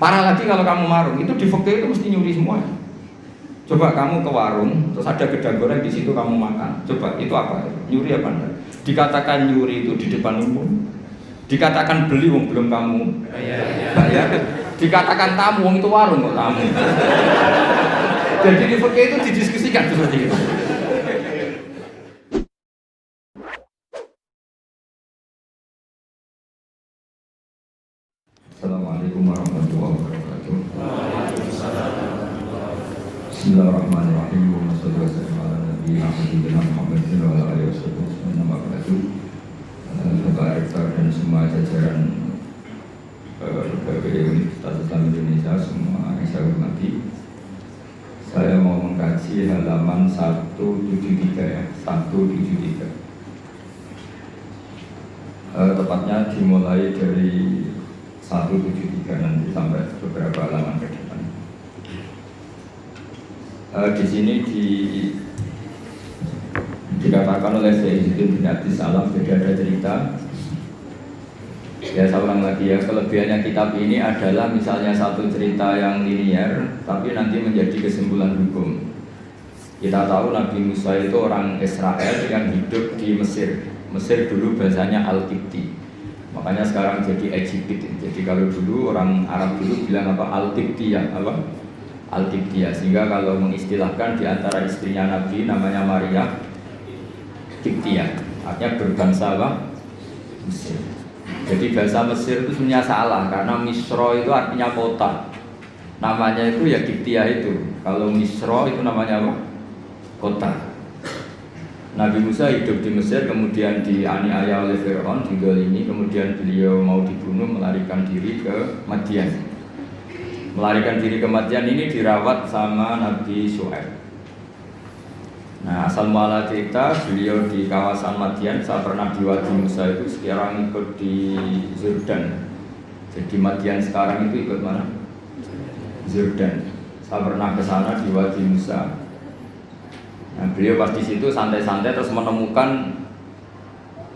Parah lagi kalau kamu marung, itu di fikih itu mesti nyuri semua. Coba kamu ke warung, terus ada gedang goreng di situ kamu makan. Coba itu apa? Nyuri apa enggak? Dikatakan nyuri itu di depan umum. Dikatakan beli wong belum kamu bayar. Dikatakan tamu wong itu warung kok tamu. Jadi di fikih itu didiskusikan seperti itu. Assalamualaikum warahmatullahi wabarakatuh. Bismillahirrahmanirrahim. Wassalatu wassalamu ala nabiyina Muhammadin wa ala alihi wasallam. Dan semua jajaran pegawai Universitas Islam Indonesia semua yang saya hormati. Saya mau mengkaji halaman 173 ya, 173. Tepatnya dimulai dari 173 nanti sampai beberapa halaman ke depan. Di sini dikatakan oleh Sayyidina bin Abdis Salam, jadi ada cerita. Ya saya ulang lagi ya, kelebihannya kitab ini adalah misalnya satu cerita yang linier, tapi nanti menjadi kesimpulan hukum. Kita tahu Nabi Musa itu orang Israel yang hidup di Mesir. Mesir dulu bahasanya Al-Qibti. Makanya sekarang jadi Egypt. Jadi kalau dulu orang Arab dulu bilang apa? Al-Qibtiyah, apa? Al-Qibtiyah. Sehingga kalau mengistilahkan di antara istrinya Nabi namanya Maria Qibtiyah. Artinya berbangsa apa? Mesir. Jadi bahasa Mesir itu sebenarnya salah karena Misro itu artinya kota. Namanya itu ya Qibtiyah itu. Kalau Misro itu namanya apa? Kota. Nabi Musa hidup di Mesir, kemudian dianiaya oleh Fir'aun, didolimi, kemudian beliau mau dibunuh, melarikan diri ke Madian. Melarikan diri ke Madian ini dirawat sama Nabi Syuaib. Nah, asal muala cerita, beliau di kawasan Madian, saya pernah di Wadi Musa itu, sekarang ikut di Jordan. Jadi Madian sekarang itu ikut mana? Jordan. Saya pernah ke sana di Wadi Musa. Nah, beliau pas di situ santai-santai terus menemukan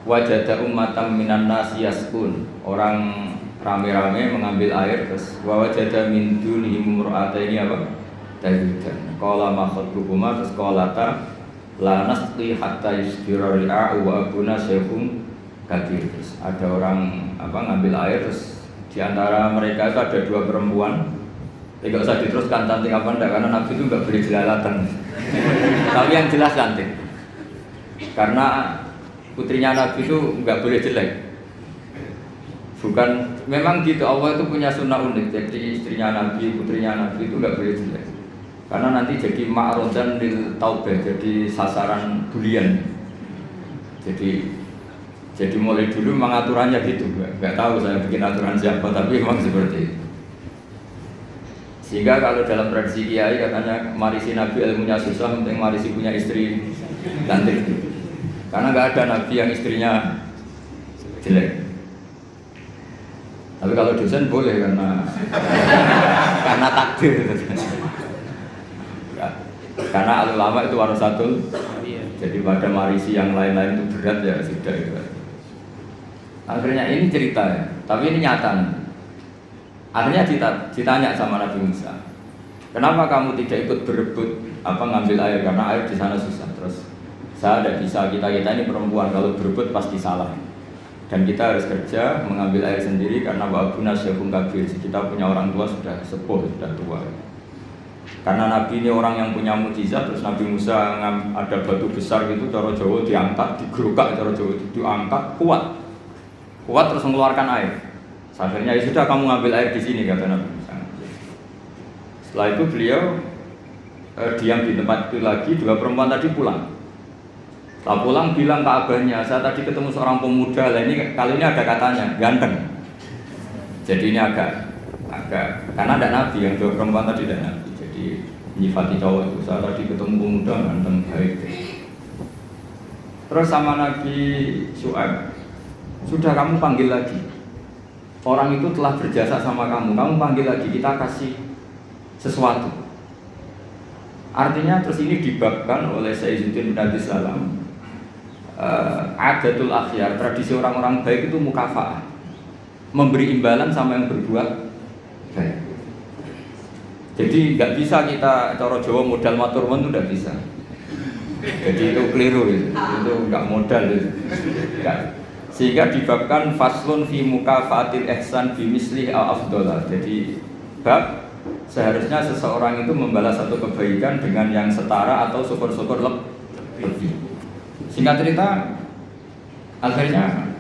wajada ummatan minan nasi yaskun, orang rame-rame mengambil air, terus wajada min dunihim mur'ataini apa? Tajudan. Qala ma khatbukuma, terus qalata la nasqi hatta yusdira ri'a'u wa abuna syekhun kabir. Terus ada orang apa ngambil air, terus di antara mereka itu ada dua perempuan. Tidak usah diteruskan cantik apa enggak, karena Nabi itu enggak boleh jelalatan. Tapi yang jelas cantik. Karena putrinya Nabi itu enggak boleh jelek. Bukan, memang gitu, Allah itu punya sunnah unik. Jadi istrinya Nabi, putrinya Nabi itu enggak boleh jelek. Karena nanti jadi ma'rodan lil taubah, jadi sasaran bulian. Jadi mulai dulu memang aturannya gitu. Enggak tahu saya bikin aturan siapa, tapi memang seperti itu. Sehingga kalau dalam tradisi kiai katanya marisi Nabi ilmunya susah, penting marisi punya istri cantik. Karena nggak ada Nabi yang istrinya jelek. Tapi kalau dosen boleh karena takdir. Karena ulama itu warasatul. Jadi pada marisi yang lain-lain itu berat ya sudah. Akhirnya ini cerita ya, tapi ini nyata nih. Akhirnya ditanya sama Nabi Musa, kenapa kamu tidak ikut berebut ngambil air, karena air di sana susah. Terus saya tidak bisa, kita ini perempuan, kalau berebut pasti salah. Dan kita harus kerja mengambil air sendiri karena wa'abuna syekhun kabir, kita punya orang tua sudah sepuh, sudah tua. Karena Nabi ini orang yang punya mukjizat, terus Nabi Musa ada batu besar gitu, cara Jawa diangkat, digerukak, cara Jawa diangkat, kuat terus mengeluarkan air. Akhirnya ya sudah kamu ngambil air di sini, kata Nabi Musa. Setelah itu beliau diam di tempat itu lagi, dua perempuan tadi pulang. Setelah pulang bilang ke abahnya, saya tadi ketemu seorang pemuda, lah ini kali ini ada katanya ganteng. Jadi ini agak karena ada Nabi, yang dua perempuan tadi ada Nabi. Jadi nyifati cowok itu, saya tadi ketemu pemuda ganteng baik. Terus sama Nabi Syuaib, sudah kamu panggil lagi. Orang itu telah berjasa sama kamu panggil lagi, kita kasih sesuatu. Artinya terus ini dibabkan oleh Sayyidina bin Abdis Salam, adatul akhyar, tradisi orang-orang baik itu mukafa'ah, memberi imbalan sama yang berbuat baik. Jadi nggak bisa kita cara Jawa modal matur nuwun itu nggak bisa. Jadi itu keliru itu nggak modal itu. Nggak. Sehingga dibabkan faslun fi mukafaatil ihsan bi misli al afdhalah. Jadi bab seharusnya seseorang itu membalas satu kebaikan dengan yang setara atau syukur-syukur lebih. Singkat cerita, akhirnya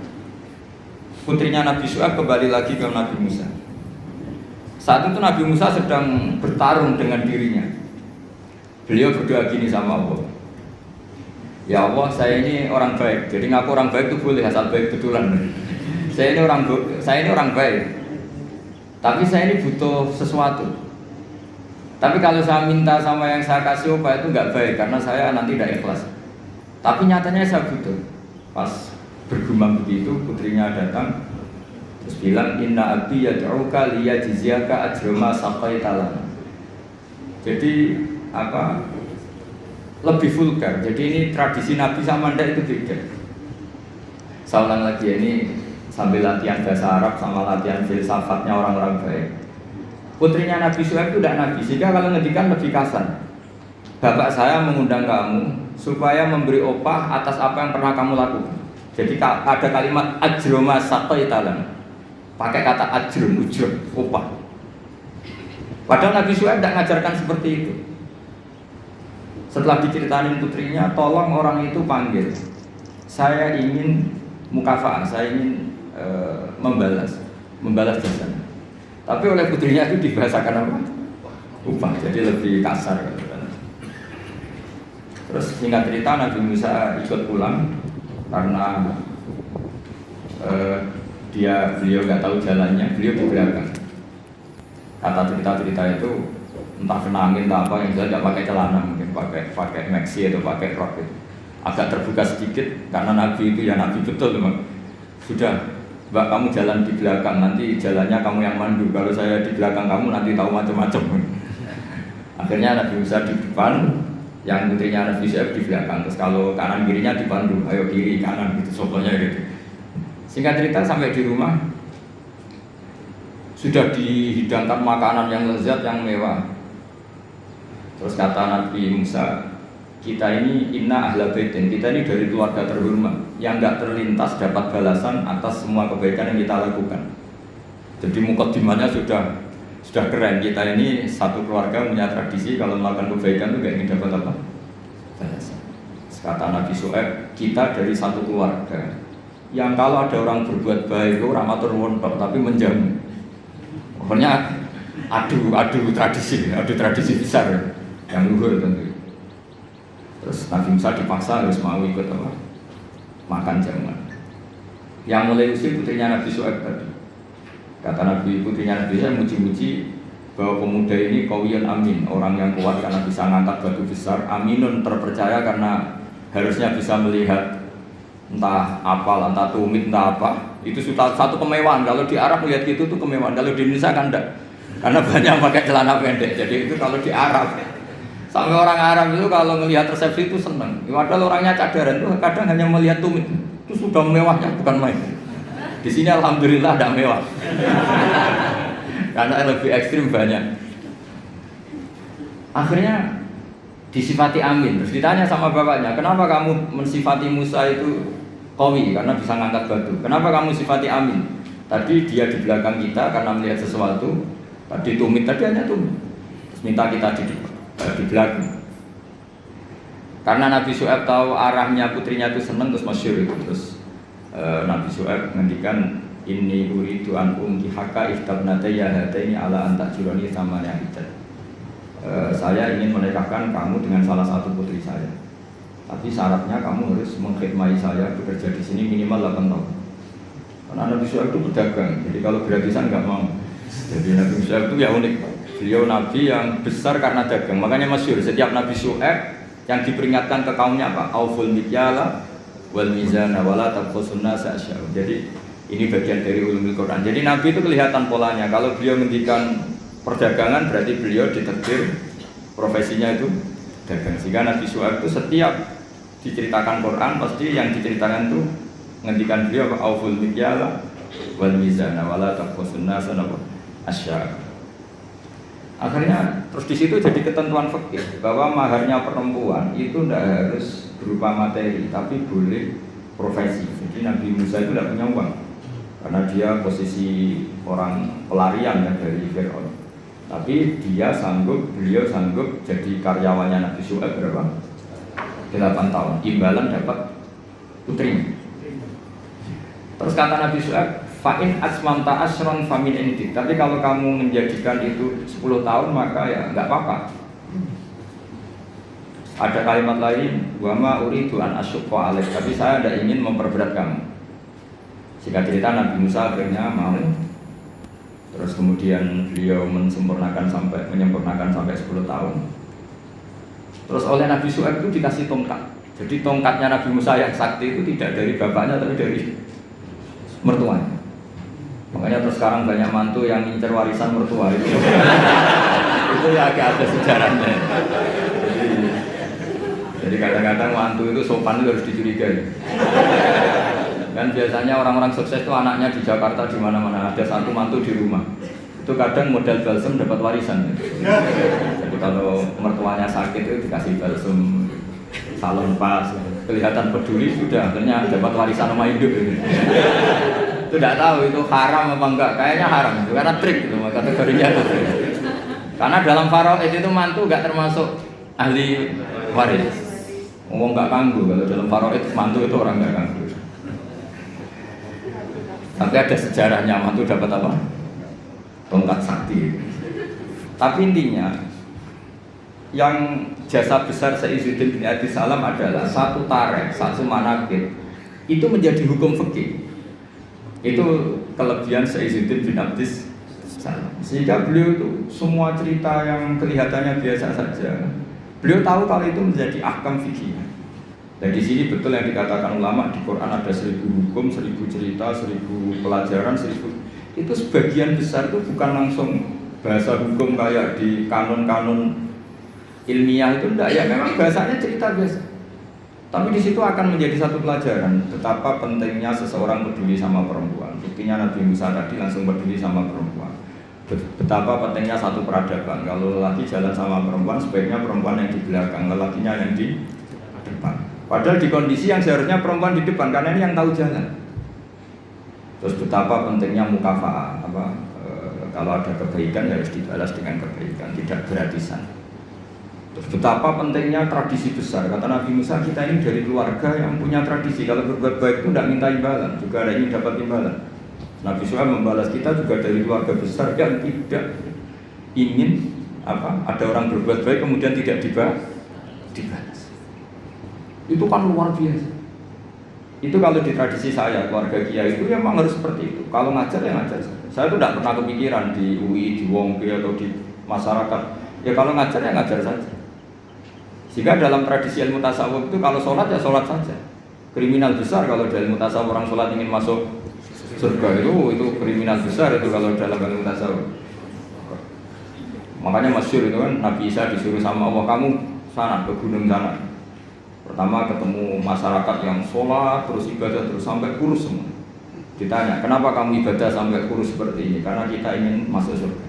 putrinya Nabi Syuaib kembali lagi ke Nabi Musa. Saat itu Nabi Musa sedang bertarung dengan dirinya. Beliau berdoa gini sama Allah. Ya Allah, saya ini orang baik. Jadi ngaku orang baik itu boleh asal baik betulan. Saya ini orang baik. Tapi saya ini butuh sesuatu. Tapi kalau saya minta sama yang saya kasih upah itu nggak baik karena saya nanti tidak ikhlas. Tapi nyatanya saya butuh. Pas bergumam begitu, putrinya datang terus bilang inna abi yad'uka liyajziyaka ajra ma saqaita lana. Jadi apa? Lebih vulgar. Jadi ini tradisi Nabi sama ndak itu beda. Saya ulang lagi ini sambil latihan bahasa Arab sama latihan filsafatnya orang-orang baik. Putrinya Nabi Syuaib itu tidak Nabi, sehingga kalau ngendikan lebih kasar. Bapak saya mengundang kamu supaya memberi upah atas apa yang pernah kamu lakukan. Jadi ada kalimat ajroma saqaitalan. Pakai kata ajrum, ujur, upah. Padahal Nabi Syuaib tidak mengajarkan seperti itu. Setelah diceritain putrinya, tolong orang itu panggil. Saya ingin mukafa'ah, saya ingin membalas jasa. Tapi oleh putrinya itu dibahasakan apa? Upah, jadi lebih kasar. Terus singkat cerita Nabi Musa ikut pulang karena beliau nggak tahu jalannya, beliau di belakang. Kata cerita itu entah kena angin entah apa yang jelas nggak pakai celana, mungkin pakai maxi atau pakai rok itu. Agak terbuka sedikit karena Nabi itu ya Nabi betul memang. Sudah, Mbak kamu jalan di belakang, nanti jalannya kamu yang mandu. Kalau saya di belakang kamu nanti tahu macam-macam. Akhirnya Nabi Musa di depan, yang putrinya Nabi Syuaib di belakang. Terus kalau kanan kirinya dipandu, ayo kiri kanan gitu, sokonya gitu. Singkat cerita sampai di rumah sudah dihidangkan makanan yang lezat, yang mewah. Terus kata Nabi Musa, kita ini inna ahla baitin, kita ini dari keluarga terhormat yang nggak terlintas dapat balasan atas semua kebaikan yang kita lakukan. Jadi mukadimahnya sudah keren. Kita ini satu keluarga punya tradisi kalau melakukan kebaikan itu nggak ingin dapat apa? Balasan. Kata Nabi Syuaib, kita dari satu keluarga yang kalau ada orang berbuat baik itu orang matur nuwun tapi menjamin. Pokoknya adu tradisi besar yang luhur tentu. Terus Nabi Musa dipaksa harus mau ikut apa? Makan jamuan. Yang mulai usir putrinya Nabi Syuaib tadi. Kata Nabi putrinya Nabi Syuaib muji-muji bahwa pemuda ini qawiyun amin, orang yang kuat karena bisa ngangkat batu besar, aminun terpercaya karena harusnya bisa melihat entah apa, entah tumit, entah apa. Itu sudah satu kemewahan. Kalau di Arab melihat gitu tuh kemewahan. Kalau di Indonesia kan enggak. Karena banyak pakai celana pendek. Jadi itu kalau di Arab. Sampai orang Arab itu kalau melihat resepsi itu senang. Padahal orangnya cadaran tuh kadang hanya melihat tumit. Itu sudah mewahnya bukan main. Di sini alhamdulillah tidak mewah. Karena lebih ekstrim banyak. Akhirnya disifati amin. Terus ditanya sama bapaknya, kenapa kamu mensifati Musa itu qawi karena bisa ngangkat batu? Kenapa kamu sifati amin? Tadi dia di belakang kita karena melihat sesuatu. Tadi tumit, tadi hanya tumit. Terus minta kita di belakang. Karena Nabi Syuaib tahu arahnya putrinya itu senang terus masyhur itu. Terus Nabi Syuaib ngendikan inni uridu an unkihaka ihtabnataya hataini ala an tajurani thamana hijjat. Saya ingin menikahkan kamu dengan salah satu putri saya. Tapi syaratnya kamu harus mengkhidmati saya bekerja di sini minimal 8 tahun. Karena Nabi Syuaib itu pedagang, jadi kalau gratisan nggak mau. Jadi Nabi Syuaib itu ya unik. Beliau Nabi yang besar karena dagang. Makanya masyhur setiap Nabi Syuaib yang diperingatkan ke kaumnya apa? Auful mikyala wal mizana wala tabkhusun nasa asya'u. Jadi ini bagian dari ulumul Quran. Jadi Nabi itu kelihatan polanya. Kalau beliau menghentikan perdagangan berarti beliau ditakdir profesinya itu dagang. Sehingga Nabi Syuaib itu setiap diceritakan Quran pasti yang diceritakan itu menghentikan beliau apa? Auful mikyala wal mizana wala tabkhusun nasa asya'u. Akhirnya terus di situ jadi ketentuan fikih bahwa maharnya perempuan itu tidak harus berupa materi, tapi boleh profesi. Jadi Nabi Musa itu tidak punya uang karena dia posisi orang pelarian ya dari Fir'aun. Tapi beliau sanggup jadi karyawannya Nabi Syuaib berapa? 8 tahun. Imbalan dapat putrinya. Terus kata Nabi Syuaib, fa'in asmanta asron famin indik. Tapi kalau kamu menjadikan itu 10 tahun maka ya nggak apa-apa. Ada kalimat lain, wa ma uridu an asyqa alaik. Tapi saya tidak ingin memperberat kamu. Singkat cerita Nabi Musa akhirnya mau. Terus kemudian beliau menyempurnakan sampai 10 tahun. Terus oleh Nabi Syuaib itu dikasih tongkat. Jadi tongkatnya Nabi Musa yang sakti itu tidak dari bapaknya tapi dari mertuanya. Makanya terus sekarang banyak mantu yang ngincer warisan mertua itu. Itu ya agak ada sejarahnya. Jadi kadang-kadang mantu itu sopan itu harus dicurigai. Kan biasanya orang-orang sukses itu anaknya di Jakarta di mana-mana ada satu mantu di rumah. Itu kadang modal balsem dapat warisan. Jadi kalau mertuanya sakit itu dikasih balsem, salon pas, kelihatan peduli sudah akhirnya dapat warisan sama hidup. Itu tidak tahu itu haram apa enggak, kayaknya haram itu karena trik gitu, kategorinya itu trik. Karena dalam faraid itu mantu enggak termasuk ahli waris. Ngomong enggak kanggu, kalau dalam faraid mantu itu orang enggak kanggu. Tapi ada sejarahnya mantu dapat apa? Tongkat sakti. Tapi intinya yang jasa besar Sayyidina bin Abi Salam adalah satu tarikh, satu manaqib itu menjadi hukum fikih. Itu kelebihan Sayyidina bin Abi Salam. Sehingga beliau itu semua cerita yang kelihatannya biasa saja, beliau tahu kalau itu menjadi ahkam fikih. Dan di sini betul yang dikatakan ulama di Quran ada 1000 hukum, 1000 cerita, 1000 pelajaran, 1000. Itu sebagian besar itu bukan langsung bahasa hukum kayak di kanon-kanon ilmiah itu enggak ya, memang bahasanya cerita biasa. Tapi di situ akan menjadi satu pelajaran betapa pentingnya seseorang peduli sama perempuan. Buktinya Nabi Musa tadi langsung peduli sama perempuan. Betapa pentingnya satu peradaban. Kalau lelaki jalan sama perempuan, sebaiknya perempuan yang di belakang, lelakinya yang di depan. Padahal di kondisi yang seharusnya perempuan di depan karena ini yang tahu jalan. Terus betapa pentingnya mukafa'ah, kalau ada kebaikan harus dibalas dengan kebaikan, tidak gratisan. Terus betapa pentingnya tradisi besar. Kata Nabi Musa, kita ini dari keluarga yang punya tradisi. Kalau berbuat baik itu tidak minta imbalan, juga ada ingin dapat imbalan. Nabi Syuaib membalas kita juga dari keluarga besar yang tidak ingin ada orang berbuat baik kemudian tidak dibalas. Itu kan luar biasa. Itu kalau di tradisi saya, keluarga kiai itu ya memang harus seperti itu. Kalau ngajar ya ngajar saja. Saya itu tidak pernah kepikiran di UI, di Wongke atau di masyarakat. Ya kalau ngajar ya ngajar saja. Sehingga dalam tradisi ilmu tasawuf itu kalau sholat ya sholat saja. Kriminal besar kalau dalam ilmu tasawuf orang sholat ingin masuk surga itu kriminal besar itu kalau dalam ilmu tasawuf. Makanya masyhur itu kan Nabi Isa disuruh sama Allah, kamu sana ke gunung sana. Pertama ketemu masyarakat yang sholat terus ibadah terus sampai kurus semua. Ditanya, kenapa kamu ibadah sampai kurus seperti ini? Karena kita ingin masuk surga.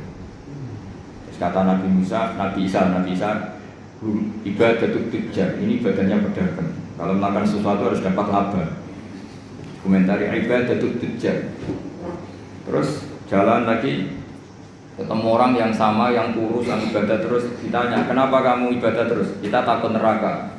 Terus kata Nabi Isa, ibadah tujjar, ini ibadahnya pedagang. Kalau melakukan sesuatu harus dapat laba. Komentari ibadah tujjar. Terus jalan lagi, ketemu orang yang sama, yang kurus, yang ibadah terus. Ditanya, kenapa kamu ibadah terus? Kita takut neraka.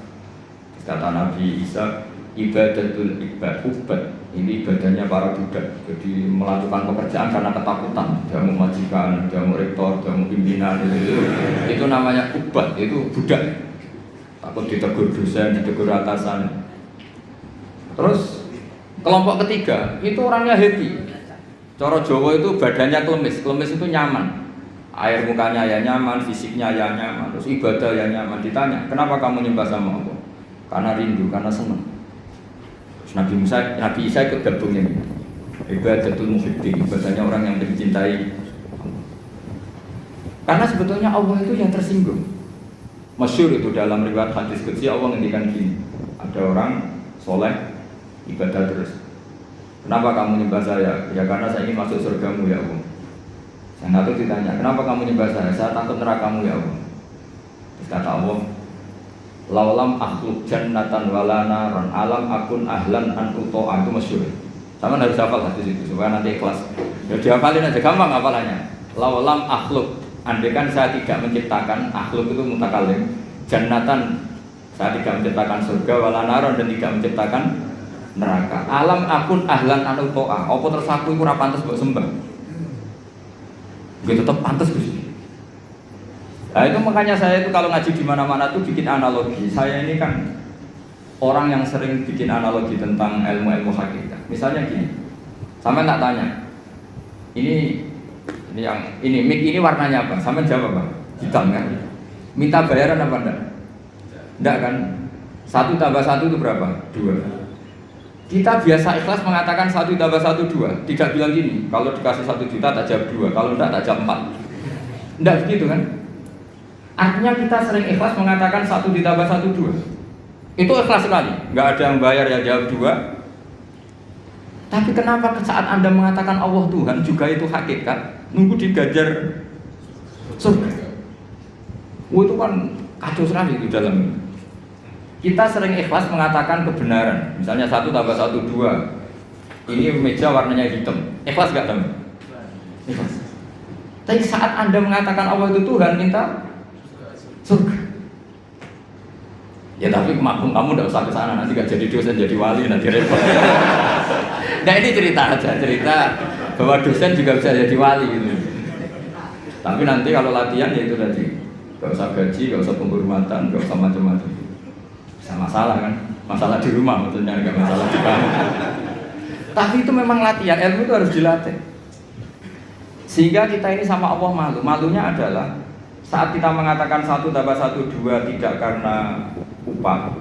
Kata Nabi Isa, ibadatul ubad, ini ibadahnya para budak. Jadi melakukan pekerjaan karena ketakutan. Jamu majikan, jamu rektor, jamu pimpinan itu namanya ubad, itu budak. Takut ditegur dosen, ditegur atasan. Terus kelompok ketiga itu orangnya happy. Cara Jawa itu badannya klemis, klemis itu nyaman. Air mukanya ya nyaman, fisiknya ya nyaman, terus ibadah ya nyaman. Ditanya, kenapa kamu nyembah sama Allah? Karena rindu, karena senang. Nabi Isa ikut gabung ini. Ibadatul muhibbin, ibadahnya orang yang mencintai. Karena sebetulnya Allah itu yang tersinggung. Masyhur itu dalam riwayat hadis qudsi Allah ngendikan gini. Ada orang soleh ibadah terus. Kenapa kamu nyembah saya? Ya karena saya ingin masuk surgamu ya Allah. Yang satu ditanya, kenapa kamu nyembah saya? Saya takut nerakamu ya Allah. Terus kata Allah, laulam akhluk jannatan wala naran alam akun ahlan an uto'a. Itu masyhur. Sama harus hafal hadis itu supaya nanti ikhlas. Ya dihafalin aja, gampang hafalannya. Laulam akhluk, andaikan saya tidak menciptakan, akhluk itu mutakalim, jannatan, saya tidak menciptakan surga wala naran dan tidak menciptakan neraka. Alam akun ahlan an uto'a. Apa terus aku iku ora pantes mbok sembah? Gue tetap pantas Gus. Nah itu makanya saya itu kalau ngaji di mana-mana tuh bikin analogi. Saya ini kan orang yang sering bikin analogi tentang ilmu-ilmu hakikat. Misalnya gini, sampai tak tanya, ini mic ini warnanya apa? Sampai jawab apa? Hitam kan? Minta bayaran apa enggak? Enggak kan? 1 tambah 1 itu berapa? 2. Kita biasa ikhlas mengatakan 1 tambah 1 2. Tidak bilang gini, kalau dikasih 1 juta tak jawab 2, kalau enggak tak jawab 4. Enggak begitu kan? Artinya kita sering ikhlas mengatakan 1 ditambah 1 2. Itu ikhlas sekali, enggak ada yang bayar yang jawab 2. Tapi kenapa saat Anda mengatakan Allah Tuhan juga itu hakikat, nunggu digajar surga? Itu kan kacau sekali di dalam. Kita sering ikhlas mengatakan kebenaran. Misalnya 1 tambah 1 2. Ini meja warnanya hitam. Ikhlas gak teman? Ikhlas. Tapi saat Anda mengatakan Allah itu Tuhan, minta surga. Ya tapi maklum kamu tidak usah ke sana, nanti gak jadi dosen jadi wali nanti repot. Nah ini cerita aja, cerita bahwa dosen juga bisa jadi wali gitu. Tapi nanti kalau latihan ya itu tadi, gak usah gaji, gak usah penghormatan, gak usah macam-macam. Masalah kan, masalah di rumah maksudnya, nggak masalah di kamu. Tapi itu memang latihan, ilmu itu harus dilatih. Sehingga kita ini sama Allah malu. Malunya adalah saat kita mengatakan 1 tambah 1 2 tidak karena upah,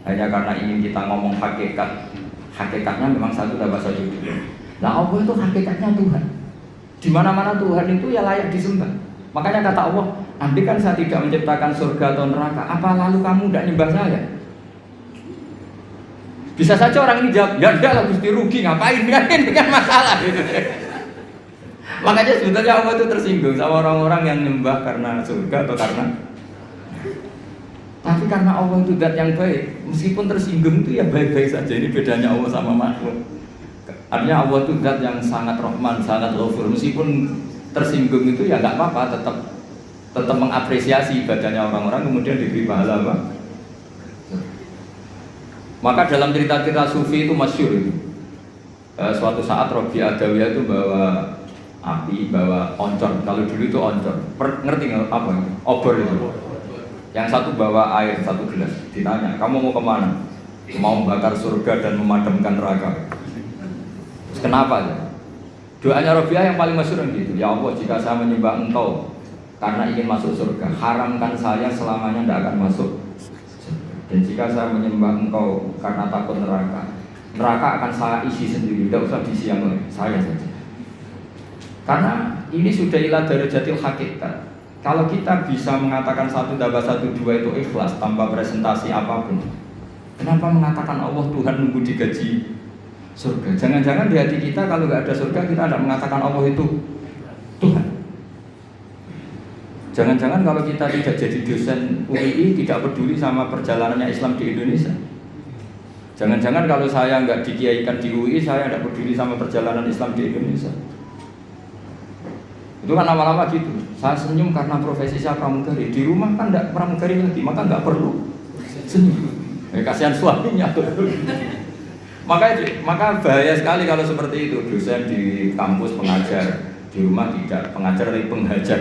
hanya karena ingin kita ngomong hakikat. Hakikatnya memang 1 tambah 1 2. Nah Allah itu hakikatnya Tuhan. Di mana-mana Tuhan itu ya layak disembah. Makanya kata Allah, andai kan saya tidak menciptakan surga atau neraka, apa lalu kamu tidak nyembah saya? Bisa saja orang ini jawab, ya enggak lah Gusti, rugi ngapain kan, ini kan masalah gitu. Makanya sebetulnya Allah itu tersinggung sama orang-orang yang nyembah karena surga atau karena. Tapi karena Allah itu zat yang baik, meskipun tersinggung itu ya baik-baik saja. Ini bedanya Allah sama makhluk. Artinya Allah itu zat yang sangat Rahman, sangat Ghafur. Meskipun tersinggung itu ya nggak apa-apa, tetap mengapresiasi ibadahnya orang-orang, kemudian diberi pahala apa? Maka dalam cerita-cerita sufi itu masyhur itu. Suatu saat Robi Adawiyah itu bawa api, bawa oncor. Kalau dulu itu oncor. Ngerti nggak apa? Obor itu. Yang satu bawa air 1 gelas. Ditanya, kamu mau kemana? Mau membakar surga dan memadamkan neraka. Terus kenapa ya? Doanya Robiah yang paling masyhur gitu. Ya Allah, jika saya menyembah Engkau karena ingin masuk surga, haramkan saya selamanya tidak akan masuk. Dan jika saya menyembah Engkau karena takut neraka, neraka akan saya isi sendiri, tidak usah diisi oleh saya saja. Karena ini sudah ilah darajatil hakikat. Kalau kita bisa mengatakan 1 tambah 1 2 itu ikhlas tanpa presentasi apapun, kenapa mengatakan Allah Tuhan nunggu digaji surga? Jangan-jangan di hati kita kalau nggak ada surga kita tidak mengatakan Allah itu Tuhan. Jangan-jangan kalau kita tidak jadi dosen UII tidak peduli sama perjalanannya Islam di Indonesia. Jangan-jangan kalau saya nggak dikiaikan di UI saya tidak peduli sama perjalanan Islam di Indonesia. Itu kan lama-lama gitu. Saya senyum karena profesi saya pramugari. Di rumah kan tidak pramugari lagi, maka nggak perlu senyum. Kasihan suaminya. Maka bahaya sekali kalau seperti itu. Dosen di kampus pengajar, di rumah tidak pengajar tapi penghajar.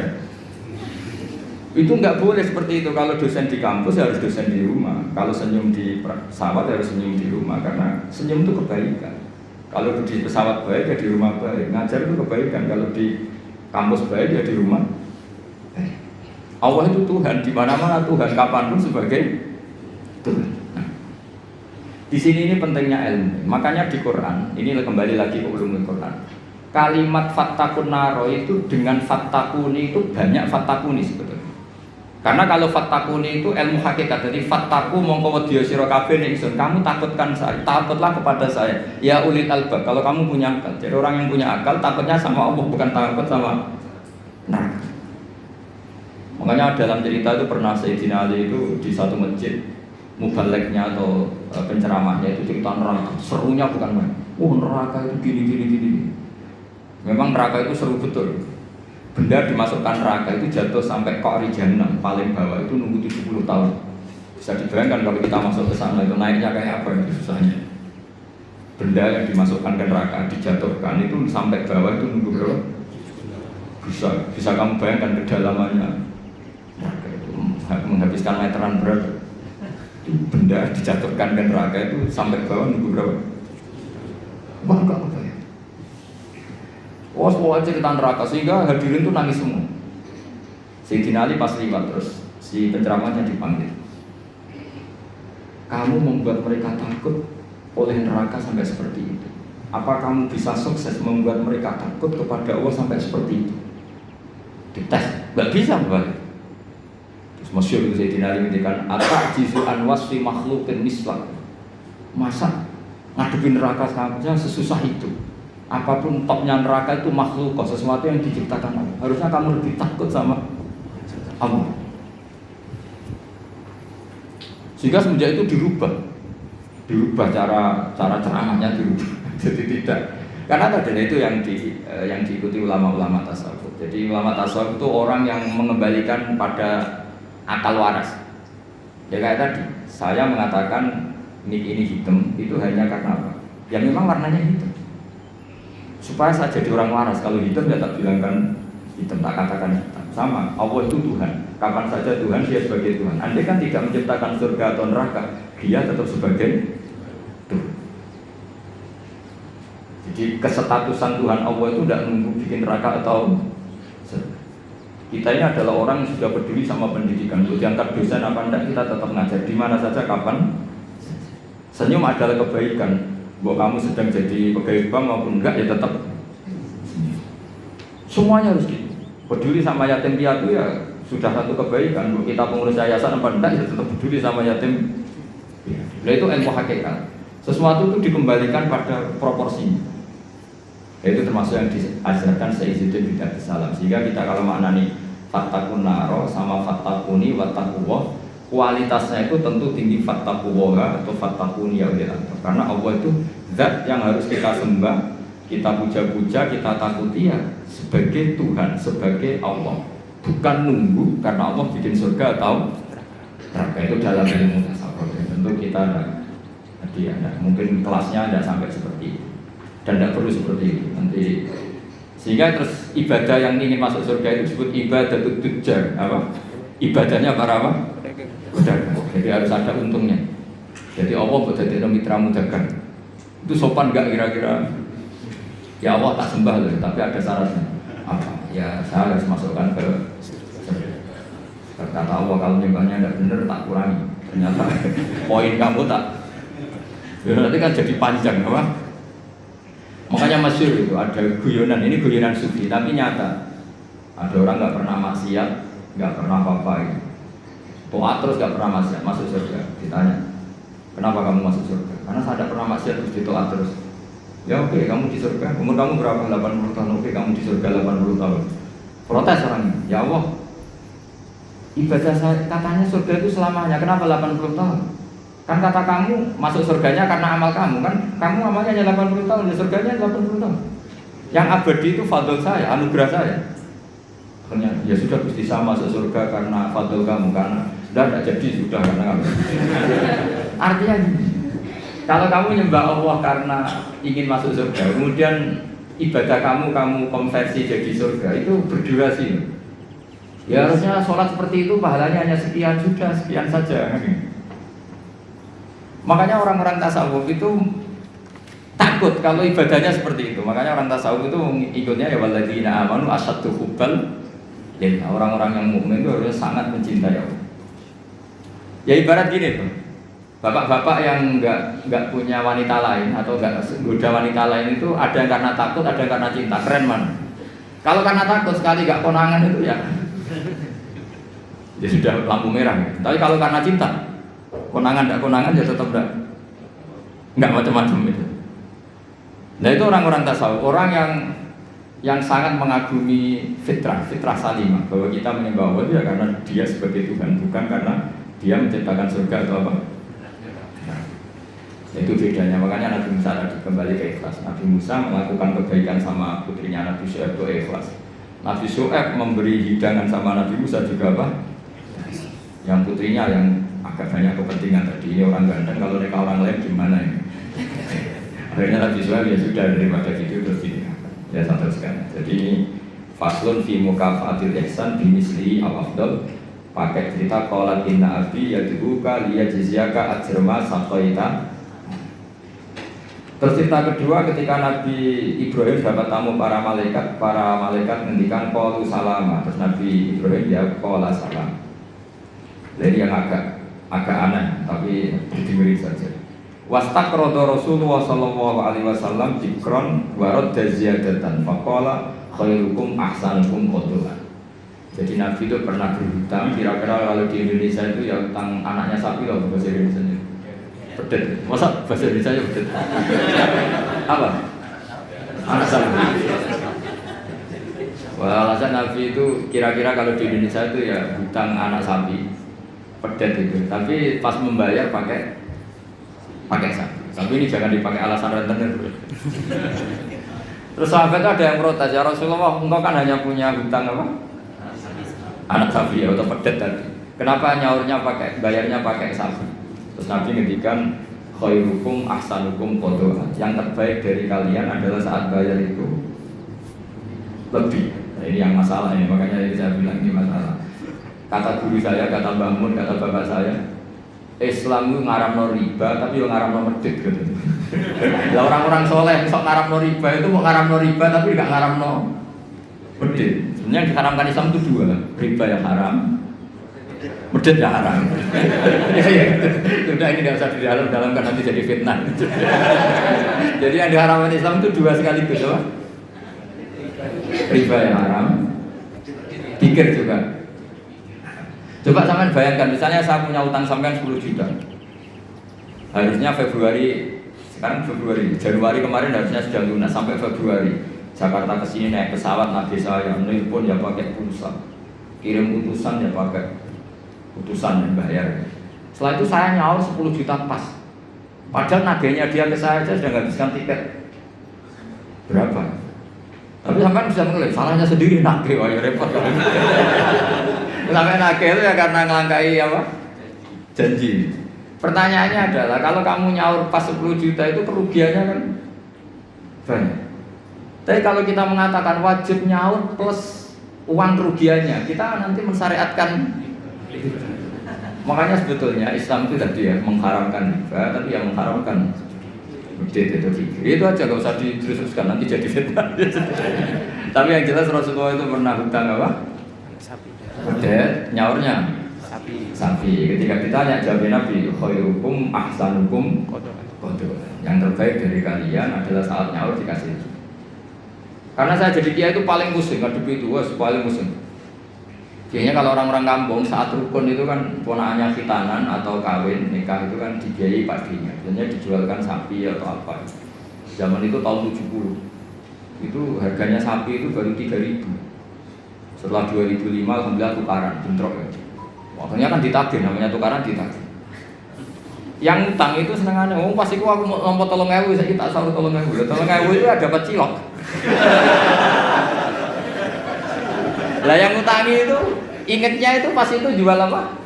Itu nggak boleh seperti itu. Kalau dosen di kampus harus dosen di rumah. Kalau senyum di pesawat harus senyum di rumah, karena senyum itu kebaikan. Kalau di pesawat baik ya di rumah baik. Ngajar itu kebaikan. Kalau di kampus baik ya di rumah. Allah itu Tuhan, di mana-mana Tuhan, kapanpun sebagai Tuhan. Nah, di sini ini pentingnya ilmu. Makanya di Quran, ini kembali lagi ke ulumul Quran. Kalimat fattakun naro itu dengan fattakuni itu banyak fattakuni sebetulnya. Karena kalau fattakuni itu ilmu hakikat, jadi fattaku mongko wedya sira kabeh ning ingsun, kamu takutkan saya, takutlah kepada saya. Ya ulil albab, kalau kamu punya akal. Jadi orang yang punya akal takutnya sama Allah, bukan takut sama neraka. Makanya dalam cerita itu pernah Sayyidina Ali itu di satu masjid mubaliknya atau penceramahnya itu cerita neraka. Serunya bukan main. Neraka itu gini. Memang neraka itu seru betul. Benda dimasukkan neraka itu jatuh sampai Qa'ri Jahannam paling bawah itu nunggu 70 tahun. Bisa dibayangkan kalau kita masuk ke sana itu naiknya kayak apa itu susahnya. Benda yang dimasukkan ke neraka dijatuhkan itu sampai bawah itu nunggu berapa? Bisa kamu bayangkan kedalamannya. Neraka itu menghabiskan meteran berapa? Benda dijatuhkan ke neraka itu sampai bawah nunggu berapa? Wah, enggak apa ya? Semua cerita neraka sehingga hadirin tuh nangis semua. Sayyidina Ali pas liwat terus si penceramahnya dipanggil. Kamu membuat mereka takut oleh neraka sampai seperti itu. Apa kamu bisa sukses membuat mereka takut kepada Allah sampai seperti itu? Dites, nggak bisa balik. Terus masyhur itu Sayyidina Ali ngendikan, "Atajizu an wasfi makhluqin mislah." Masa ngadepin neraka saja sesusah itu? Apapun topnya neraka itu makhluk, sesuatu yang diciptakan Allah. Harusnya kamu lebih takut sama Allah. Sehingga semenjak itu dirubah cara ceramahnya dirubah. Jadi tidak, karena tadi itu yang diikuti ulama-ulama tasawuf. Jadi ulama tasawuf itu orang yang mengembalikan pada akal waras. Ya kayak tadi, saya mengatakan ini hitam itu hanya karena apa? Ya memang warnanya hitam. Supaya saya jadi orang waras, kalau hitam ya tak bilangkan hitam, tak katakan hitam. Sama, Allah itu Tuhan. Kapan saja Tuhan, dia sebagai Tuhan. Andai kan tidak menciptakan surga atau neraka, dia tetap sebagai Tuhan. Jadi kesetatusan Tuhan Allah itu tidak nunggu bikin neraka atau surga. Kita ini adalah orang yang sudah peduli sama pendidikan. Untuk diangkat dosen apa enggak, kita tetap ngajar di mana saja, kapan. Senyum adalah kebaikan. Bahwa kamu sedang jadi pegawai bank maupun enggak, ya tetap semuanya harus gitu. Peduli sama yatim piatu ya sudah satu kebaikan. Bahwa kita pengurus yayasan apa enggak, ya tetap peduli sama yatim piatu. Nah itu ilmu hakikat. Sesuatu itu dikembalikan pada proporsinya. Itu termasuk yang diajarkan Sayyiduddin bin Abdus Salam. Sehingga kita kalau maknani fattaqun naro sama fattaquni wattaqullah, kualitasnya itu tentu tinggi fattaqullaha atau fattaquni ya Allah. Karena Allah itu zat yang harus kita sembah, kita puja-puja, kita takuti ya sebagai Tuhan, sebagai Allah. Bukan nunggu karena Allah bikin surga atau neraka. Itu dalam ilmu tasawuf. Tentu kita ada mungkin kelasnya tidak sampai seperti itu. Dan tidak perlu seperti itu. Nanti sehingga terus ibadah yang ingin masuk surga itu disebut ibadah tujjar. Apa? Ibadahnya para apa? Pedagang. Jadi harus ada untungnya. Jadi Allah buat jadi mitramu dagang. Itu sopan enggak kira-kira? Ya Allah tak sembah loh, tapi ada syaratnya. Apa? Ya saya harus masukkan ke surga. Kata Allah kalau nyembahnya tidak benar tak kurangi. Ternyata poin kamu tak. Ya, nanti kan jadi panjang, apa? Makanya masyhur itu ada guyonan. Ini guyonan sufi, tapi nyata. Ada orang nggak pernah maksiat, nggak pernah apa-apa gitu. Toat terus gak pernah masuk surga. Ditanya, kenapa kamu masuk surga? Karena saya tidak pernah maksiat terus ditoat terus. Ya oke, kamu di surga. Umur kamu berapa? 80 tahun. Oke, kamu di surga 80 tahun. Protes orangnya. Ya Allah, ibadah saya katanya surga itu selamanya. Kenapa 80 tahun? Kan kata kamu masuk surganya karena amal kamu. Kan kamu amalnya hanya 80 tahun, ya surganya 80 tahun. Yang abadi itu fadl saya, anugerah saya. Ternyata ya sudah Gusti saya masuk surga karena fadl kamu, karena tidak jadi sudah karena kamu. Artinya kalau kamu nyembah Allah karena ingin masuk surga, kemudian ibadah kamu konversi jadi surga, itu berdurasi. Ya harusnya sholat seperti itu pahalanya hanya sekian, sudah sekian saja. Makanya orang-orang tasawuf itu takut kalau ibadahnya seperti itu. Makanya orang tasawuf itu ikutnya ya walladzina amanu asyaddu hubbal lillah. Orang-orang yang mukmin itu harusnya sangat mencintai Allah. Ya ibarat gini tuh, bapak-bapak yang nggak punya wanita lain atau nggak goda wanita lain itu ada yang karena takut, ada yang karena cinta. Keren man. Kalau karena takut sekali nggak konangan itu ya sudah lampu merah. Tapi kalau karena cinta, konangan nggak konangan ya tetap nggak macam-macam itu. Nah itu orang-orang tasawuf, orang yang yang sangat mengagumi fitrah salimah, bahwa kita menyembah Allah ya karena Dia sebagai Tuhan, bukan karena Dia menciptakan surga atau apa. Nah, itu bedanya. Makanya Nabi Musa tadi kembali ke ikhlas. Nabi Musa melakukan kebaikan sama putrinya Nabi Syuaib itu ikhlas. Nabi Syuaib memberi hidangan sama Nabi Musa juga apa? Yang putrinya yang agak banyak kepentingan tadi, ini orang ganteng, kalau mereka orang lain gimana ya? Akhirnya Nabi Syuaib ya sudah, daripada gitu terus ini. Ya satu sekali. Jadi faslun fi mukafatil ihsan bimisli al-afdal. Pakai cerita qala inna abi yad'uka liyajziyaka ajrama saqaita. Terus cerita kedua ketika Nabi Ibrahim dapat tamu para malaikat ngendikan qalu salama. Terus Nabi Ibrahim dia qala salam. Jadi yang agak aneh tapi diberi saja. Wastaqrada Rasulullah sallallahu alaihi wasallam dzikron wa radda ziyadatan faqala khairukum ahsanukum qadran. Jadi Nabi itu pernah berhutang, kira-kira kalau di Indonesia itu ya hutang anaknya sapi loh bahasa Indonesia. Pedet. Masa bahasa Indonesia pedet? Apa? Anak sapi. Wah, alasan Nabi itu kira-kira kalau di Indonesia itu ya hutang anak sapi. Pedet itu. Tapi pas membayar pakai sapi. Tapi ini jangan dipakai alasan rentenir. Terus sahabat ada yang protes, ya Rasulullah, engkau kan hanya punya hutang apa? Anak sapi ya, atau pedet tadi. Kenapa bayarnya pakai sapi? Terus Nabi ngendikan khairukum ahsanukum qadha. Yang terbaik dari kalian adalah saat bayar itu lebih. Nah, ini yang masalah ini, makanya saya bilang ini masalah. Kata guru saya, kata Mbah Mun, kata bapak saya, Islam itu ngaramno riba, tapi yang ngaramno medit gitu. Lah orang-orang soleh sok ngaramno riba itu mau ngaramno riba tapi nggak ngaramno medit. Sebenarnya yang diharamkan Islam itu dua, riba yang haram, medit yang haram. Ya, sudah ini nggak usah didalam-dalamkan nanti jadi fitnah. Jadi yang diharamkan Islam itu dua sekaligus, apa? Riba yang haram, pikir juga. Coba sampean bayangkan, misalnya saya punya utang sampean 10 juta. Harusnya Januari kemarin harusnya sudah lunas sampai Februari. Jakarta ke sini naik pesawat, nabi saya nelpon ya pakai pulsa. Kirim utusan ya pakai utusan dan bayar. Setelah itu saya nyaur 10 juta pas. Padahal nagihnya dia ke saya sudah menghabiskan tiket. Berapa? Tapi sampean bisa menilai, salahnya sendiri nagih, wah ya repot kalau gitu. Sampai nagih itu ya karena ngelangkai apa? Janji. Pertanyaannya adalah kalau kamu nyaur pas 10 juta itu kerugiannya kan banyak. Tapi kalau kita mengatakan wajib nyaur plus uang kerugiannya, kita nanti mensyariatkan. Makanya sebetulnya Islam itu tadi ya mengharamkan riba, tapi yang mengharamkan medit itu fikir. Itu aja gak usah diteruskan nanti jadi fitnah. Tapi yang jelas Rasulullah itu pernah hutang apa? Medit, nyaurnya sapi. Ketika ditanya jawabnya Nabi, khairukum ahsanukum qadha. Yang terbaik dari kalian adalah saat nyaur dikasih. Karena saya jadi kiai itu paling pusing ngadepi itu, paling pusing. Biasanya kalau orang-orang kampung saat rukun itu kan ponakannya khitanan atau kawin nikah itu kan dibiayai paginya. Biasanya dijualkan sapi atau apa. Zaman itu tahun 70. Itu harganya sapi itu baru 3.000. Setelah 2005 alhamdulillah tukaran bentrok ya. Waktunya kan ditagih, namanya tukaran ditagih. Yang utang itu senengannya, pasti aku mau lompat 3.000, saya tak sahur 3.000. 3.000 itu ada dapat cilok. Lah yang utangi itu ingetnya itu pas itu jual apa?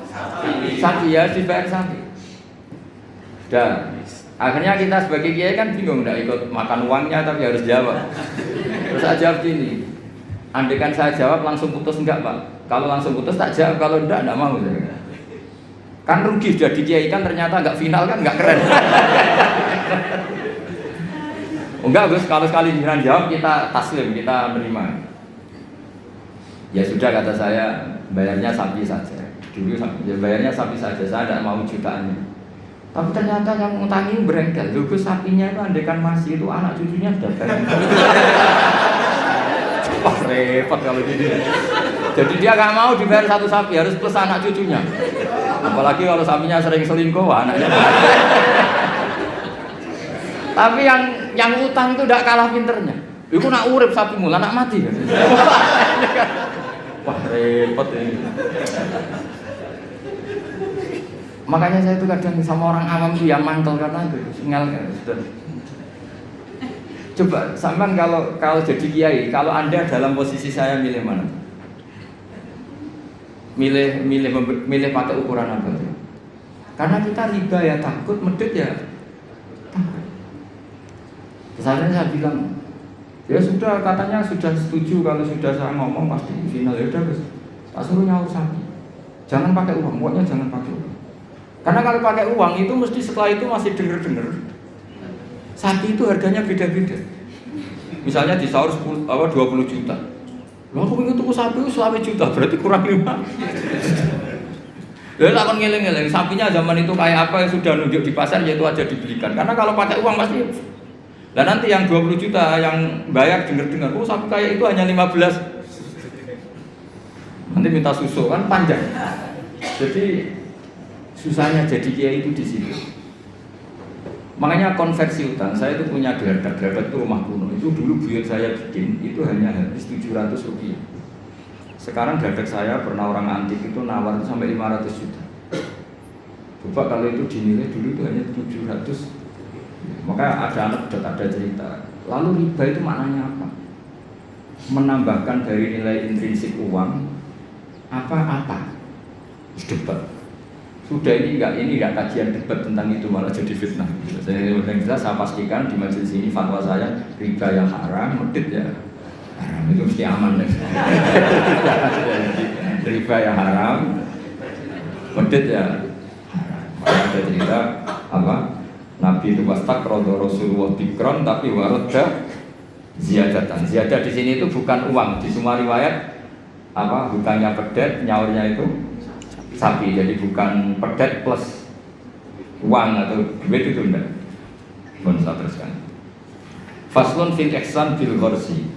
Sapi ya, dibayar sapi. Dan akhirnya kita sebagai kiai kan bingung, tidak ikut makan uangnya tapi harus jawab. Terus saya jawab gini, andaikan saya jawab langsung putus enggak Pak? Kalau langsung putus tak jawab, kalau enggak mau. Kan rugi jadi kiai kan ternyata enggak final kan enggak keren. Enggak Gus, kalau sekali jiran jawab kita taslim, kita menerima. Ya sudah kata saya, bayarnya sapi saja. Dulu ya bayarnya sapi saja, saya tidak mau jutaannya. Tapi ternyata yang ngutangi berengkel. Logo sapinya itu andaikan masih itu anak cucunya sudah bayar. Wah repot kalau gini. Jadi dia nggak mau dibayar satu sapi, harus plus anak cucunya. Apalagi kalau sapinya sering selingkuh, anaknya. Tapi yang utang itu tidak kalah pinternya. Iku nak urip sapimu, lah nak mati. Wah repot ini. Makanya saya itu kadang sama orang awam itu yang mantel karena itu singal sudah. Coba sampean kalau jadi kiai, kalau Anda dalam posisi saya milih mana? Milih pakai ukuran apa tuh? Karena kita riba ya takut, medit ya takut. Misalnya saya bilang, ya sudah katanya sudah setuju kalau sudah saya ngomong pasti final ya udah guys. Tak suruh nyaur sapi. Jangan pakai uang, pokoknya jangan pakai uang. Karena kalau pakai uang itu mesti setelah itu masih denger. Sapi itu harganya beda-beda. Misalnya di sahur 20 juta. Lah aku pengen tuku sapi itu 20 juta, berarti kurang 5. Lalu akan ngeleng-ngeleng, sapinya zaman itu kayak apa yang sudah nunjuk di pasar yaitu aja dibelikan. Karena kalau pakai uang pasti. Dan nanti yang 20 juta yang bayar dengar-dengar, oh sapi kayak itu hanya 15. Nanti minta susu kan panjang. Jadi susahnya jadi kiai itu di situ. Makanya konversi utang, saya itu punya geladak itu rumah kuno. Itu dulu buyut saya bikin, itu hanya habis 700 rupiah. Sekarang geladak saya pernah orang antik itu nawar itu sampai 500 juta. Coba kalau itu dinilai dulu itu hanya 700. Maka ada anekdot, ada cerita. Lalu riba itu maknanya apa? Menambahkan dari nilai intrinsik uang apa-apa. Debat. Sudah ini enggak kajian debat tentang itu malah jadi fitnah. Saya pastikan di majelis ini fatwa saya riba yang haram, medit ya haram itu mesti aman deh. Riba yang haram, medit ya haram. Maka ada cerita apa? Nabi itu wastakrodo Rasulullah bikron tapi waroda ziyadatan. Ziyadah di sini itu bukan uang. Di semua riwayat apa bukannya pedet, nyaurnya itu sapi. Jadi bukan pedet plus uang atau duit itu enggak. Mohon saya teruskan. Faslun fil ihsan bil gharsi.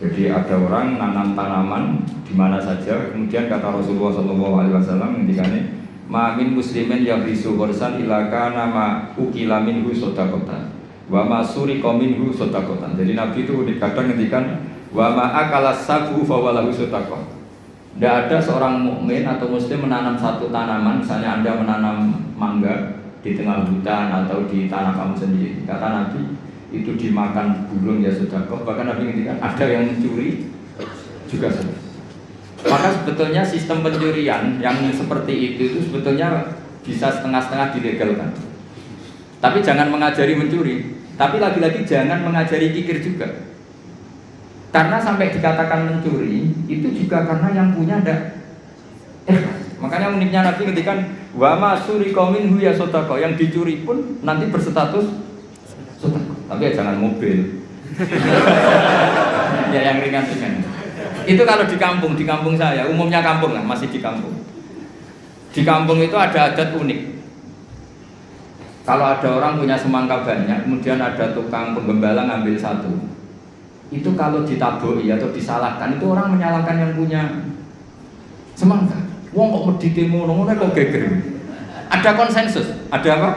Jadi ada orang nanam tanaman di mana saja. Kemudian kata Rasulullah SAW ngendikane ma min muslimin yang risu gharsan ila kana ma ukila minhu sadaqatan wa ma suriqa minhu sadaqatan. Jadi Nabi itu kadang ngendikan wa ma akala sabu fa walahu sadaqah. Tidak ada seorang mukmin atau muslim menanam satu tanaman, misalnya Anda menanam mangga di tengah hutan atau di tanah kamu sendiri. Kata Nabi, itu dimakan burung ya sedekah. Bahkan Nabi ngendikan ada yang mencuri juga sedekah. Maka sebetulnya sistem pencurian yang seperti itu sebetulnya bisa setengah-setengah dilegalkan. Tapi jangan mengajari mencuri. Tapi lagi-lagi jangan mengajari kikir juga. Karena sampai dikatakan mencuri itu juga karena yang punya ada. Makanya uniknya Nabi ngendikan wa ma suriqa minhu ya sedekah. Yang dicuri pun nanti berstatus sedekah. Tapi ya jangan mobil. Ya yang ringan-ringan. Itu kalau di kampung saya, umumnya kampung lah, masih di kampung. Di kampung itu ada adat unik. Kalau ada orang punya semangka banyak, kemudian ada tukang penggembala ngambil satu. Itu kalau ditabuhi atau disalahkan, itu orang menyalahkan yang punya semangka. Wong kok medite ngono kok geger. Ada konsensus, ada apa?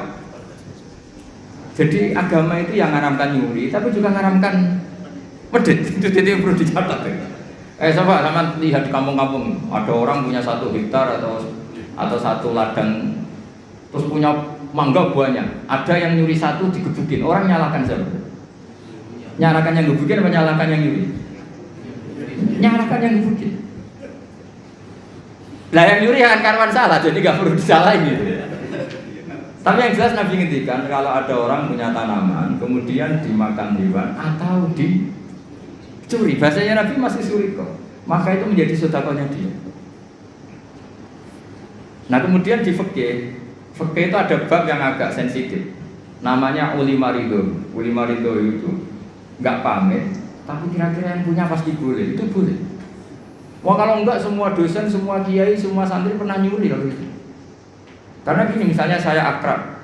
Jadi agama itu yang ngaramkan nyuri, tapi juga ngaramkan medit. Itu jadi perlu dicatat. Coba sama lihat di kampung-kampung, ada orang punya 1 hektar atau 1 ladang, terus punya mangga banyak. Ada yang nyuri 1 digebukin, orang nyalakan siapa? Nyalakan yang gebukin apa nyalakan yang nyuri? Nyalakan yang gebukin. Lah yang nyuri akan karuan salah, jadi nggak perlu disalahin gitu. Tapi yang jelas Nabi ngendikan kalau ada orang punya tanaman, kemudian dimakan hewan atau dicuri, bahasanya Nabi masih suri kok, maka itu menjadi sedekahnya dia. Nah kemudian di fikih itu ada bab yang agak sensitif, namanya ulima ridho. Ulima ridho itu nggak pamit, tapi kira-kira yang punya pasti boleh, itu boleh. Wah kalau enggak semua dosen, semua kiai, semua santri pernah nyuri kalau itu. Karena gini, misalnya saya akrab,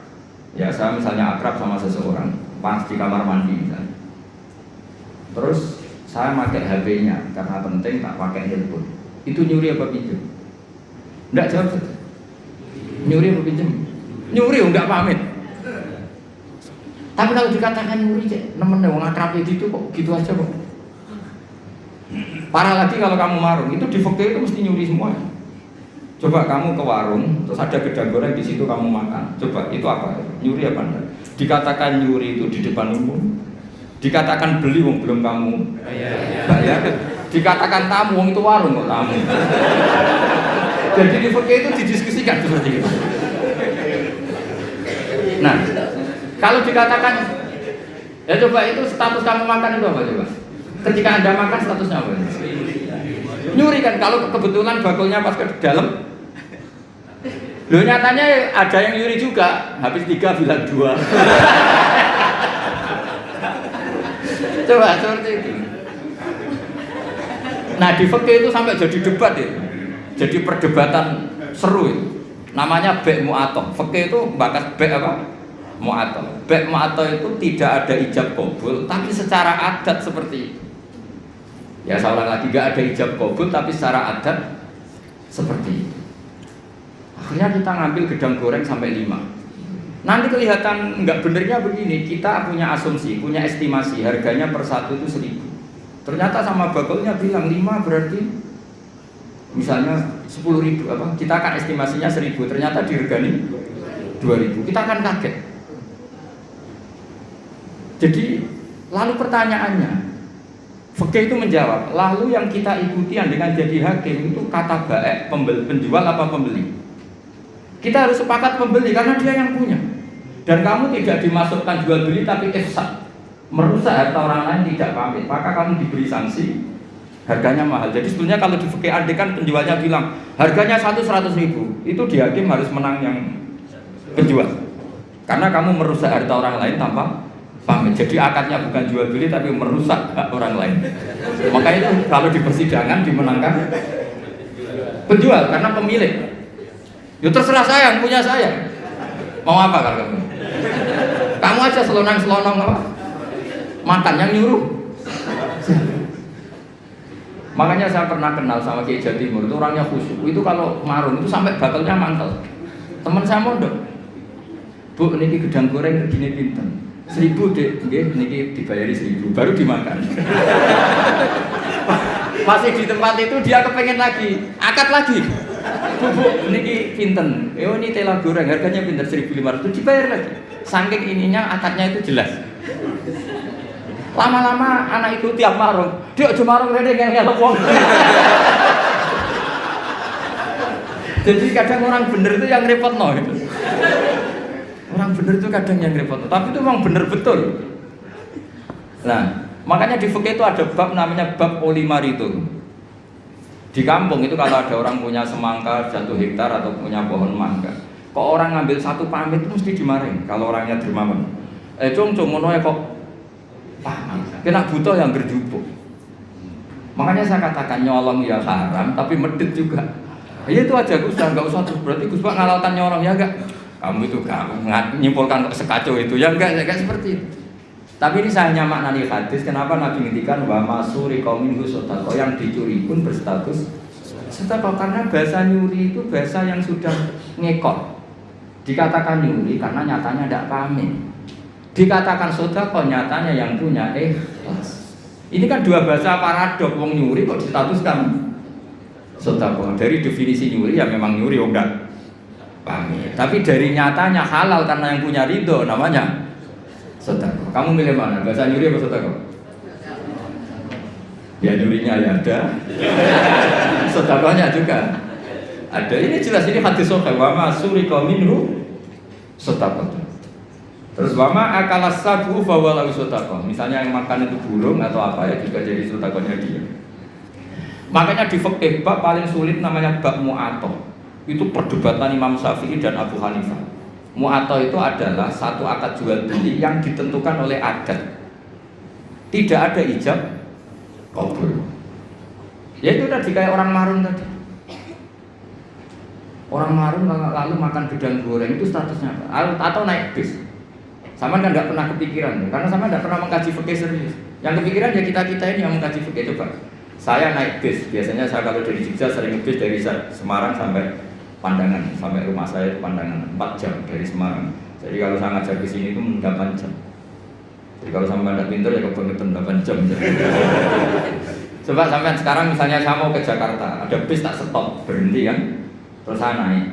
ya saya misalnya akrab sama seseorang, pas di kamar mandi misalnya. Terus saya pakai HP-nya karena penting tak pakai handphone. Itu nyuri apa pinjam? Enggak jawab saja. Nyuri apa pinjam? Nyuri enggak pamit. Tapi kalau dikatakan nyuri, nemen wong akrab itu kok gitu aja kok. Parah lagi kalau kamu marung, itu di fikih itu mesti nyuri semua. Coba kamu ke warung, terus ada gedang goreng di situ kamu makan. Coba itu apa? Nyuri apa enggak? Dikatakan nyuri itu di depan umum. Dikatakan beli wong belum kamu bayar. Dikatakan tamu wong itu warung kok tamu. Jadi di fikih itu didiskusikan seperti itu. Nah, kalau dikatakan, ya coba itu status kamu makan itu apa coba? Ketika Anda makan statusnya apa? Nyuri kan, kalau kebetulan bakulnya pas ke dalam. Loh nyatanya ada yang nyuri juga, habis 3 bilang 2. Coba seperti itu. Nah di fikih itu sampai jadi debat itu. Jadi perdebatan seru itu. Namanya bek mu'atoh. Fikih itu bakas bek apa? Mu'atoh. Bek mu'atoh itu tidak ada ijab qabul, tapi secara adat seperti itu. Ya saya ulang lagi, gak ada ijab qabul, tapi secara adat seperti itu. Akhirnya kita ngambil gedang goreng sampai 5. Nanti kelihatan nggak benernya begini, kita punya asumsi, punya estimasi harganya per satu itu 1.000. Ternyata sama bakulnya bilang 5 berarti misalnya 10.000 apa? Kita akan estimasinya 1.000, ternyata diregani 2.000. Kita akan kaget. Jadi lalu pertanyaannya, fikih itu menjawab, lalu yang kita ikuti dengan jadi hakim itu kata baik, penjual apa pembeli? Kita harus sepakat pembeli karena dia yang punya. Dan kamu tidak dimasukkan jual beli tapi ifsad, merusak harta orang lain tidak pamit, maka kamu diberi sanksi, harganya mahal. Jadi sebetulnya kalau di fikih ade kan penjualnya bilang harganya 100.000, itu di hakim harus menang yang penjual. Karena kamu merusak harta orang lain tanpa pamit. Jadi akadnya bukan jual beli tapi merusak hak orang lain. Maka itu kalau di persidangan dimenangkan penjual karena pemilik. Ya terserah saya, yang punya saya. Mau apa kalau kamu? Kamu aja selonang-selonong apa? Makan yang nyuruh. Makanya saya pernah kenal sama Kiai Jawa Timur, itu orangnya khusyuk. Itu kalau marun itu sampai bakalnya mantel. Teman saya mondok. Bu, niki gedang goreng begini pinten. 1.000 dek, niki dibayari 1.000, baru dimakan. Masih di tempat itu dia kepengen lagi, akad lagi. Bu, niki pinten. Ini tela goreng harganya pinten 1.500, dibayar lagi. Saking ininya akadnya itu jelas. Lama-lama anak itu tiap marung, dia cuma marung rene ngel-ngel wong. Jadi kadang orang bener itu yang repot gitu. Orang bener itu kadang yang repot, tapi itu memang bener betul. Nah, makanya di fikih itu ada bab namanya bab olimar itu. Di kampung itu kalau ada orang punya semangka 1 hektar atau punya pohon mangga, kok orang ngambil 1 pamit itu mesti dimarahin kalau orangnya dermawan. Cung ngono ya kok paham. Kena butuh yang gerjupuk. Makanya saya katakan nyolong ya haram, tapi medit juga. Ya itu aja Gus, nggak usah terus berarti Gus Pak ngalalkan nyolong ya enggak. Kamu itu nyimpulkan sekacau itu ya enggak seperti itu. Tapi ini saya hanya maknani hadis. Kenapa Nabi ngintikan wa masuri qaumin husotako, yang dicuri pun berstatus sedekah, karena bahasa nyuri itu bahasa yang sudah ngekor. Dikatakan nyuri karena nyatanya tidak pamit. Dikatakan sedekah nyatanya yang punya ikhlas. Ini kan dua bahasa paradok. Wong nyuri kok distatuskan sedekah. Dari definisi nyuri ya memang nyuri enggak pamit. Tapi dari nyatanya halal karena yang punya ridho namanya sedekah. Kamu milih mana? Bahasa nyuri apa sedekah? Ya nyurinya ya ada. Sedekahnya juga ada. Ini jelas, ini hadis sahih wa ma suriqa minhu sedekah. Terus wa ma akalas sabu fa walau sedekah. Misalnya yang makan itu burung atau apa ya juga jadi sedekahnya dia. Makanya di fikih bab paling sulit namanya bab mu'atoh. Itu perdebatan Imam Syafi'i dan Abu Hanifah. Mu'atoh itu adalah satu akad jual beli yang ditentukan oleh adat. Tidak ada ijab qabul. Ya itu tadi kayak orang marun tadi. Orang marun lalu makan gedang goreng itu statusnya apa? Atau naik bis. Sama kan nggak pernah kepikiran, karena sama nggak pernah mengkaji fikih serius. Yang kepikiran ya kita ini yang mengkaji fikih. Coba saya naik bis, biasanya saya kalau dari Jogja sering bis dari Semarang sampai Pandangan, sampai rumah saya itu Pandangan 4 jam dari Semarang. Jadi kalau saya ngajar ke sini itu 8 jam. Jadi kalau sampai tidak pintar ya kebangetan 8 jam. Coba sampai sekarang misalnya saya mau ke Jakarta, ada bis tak stop, berhenti kan, terus saya naik.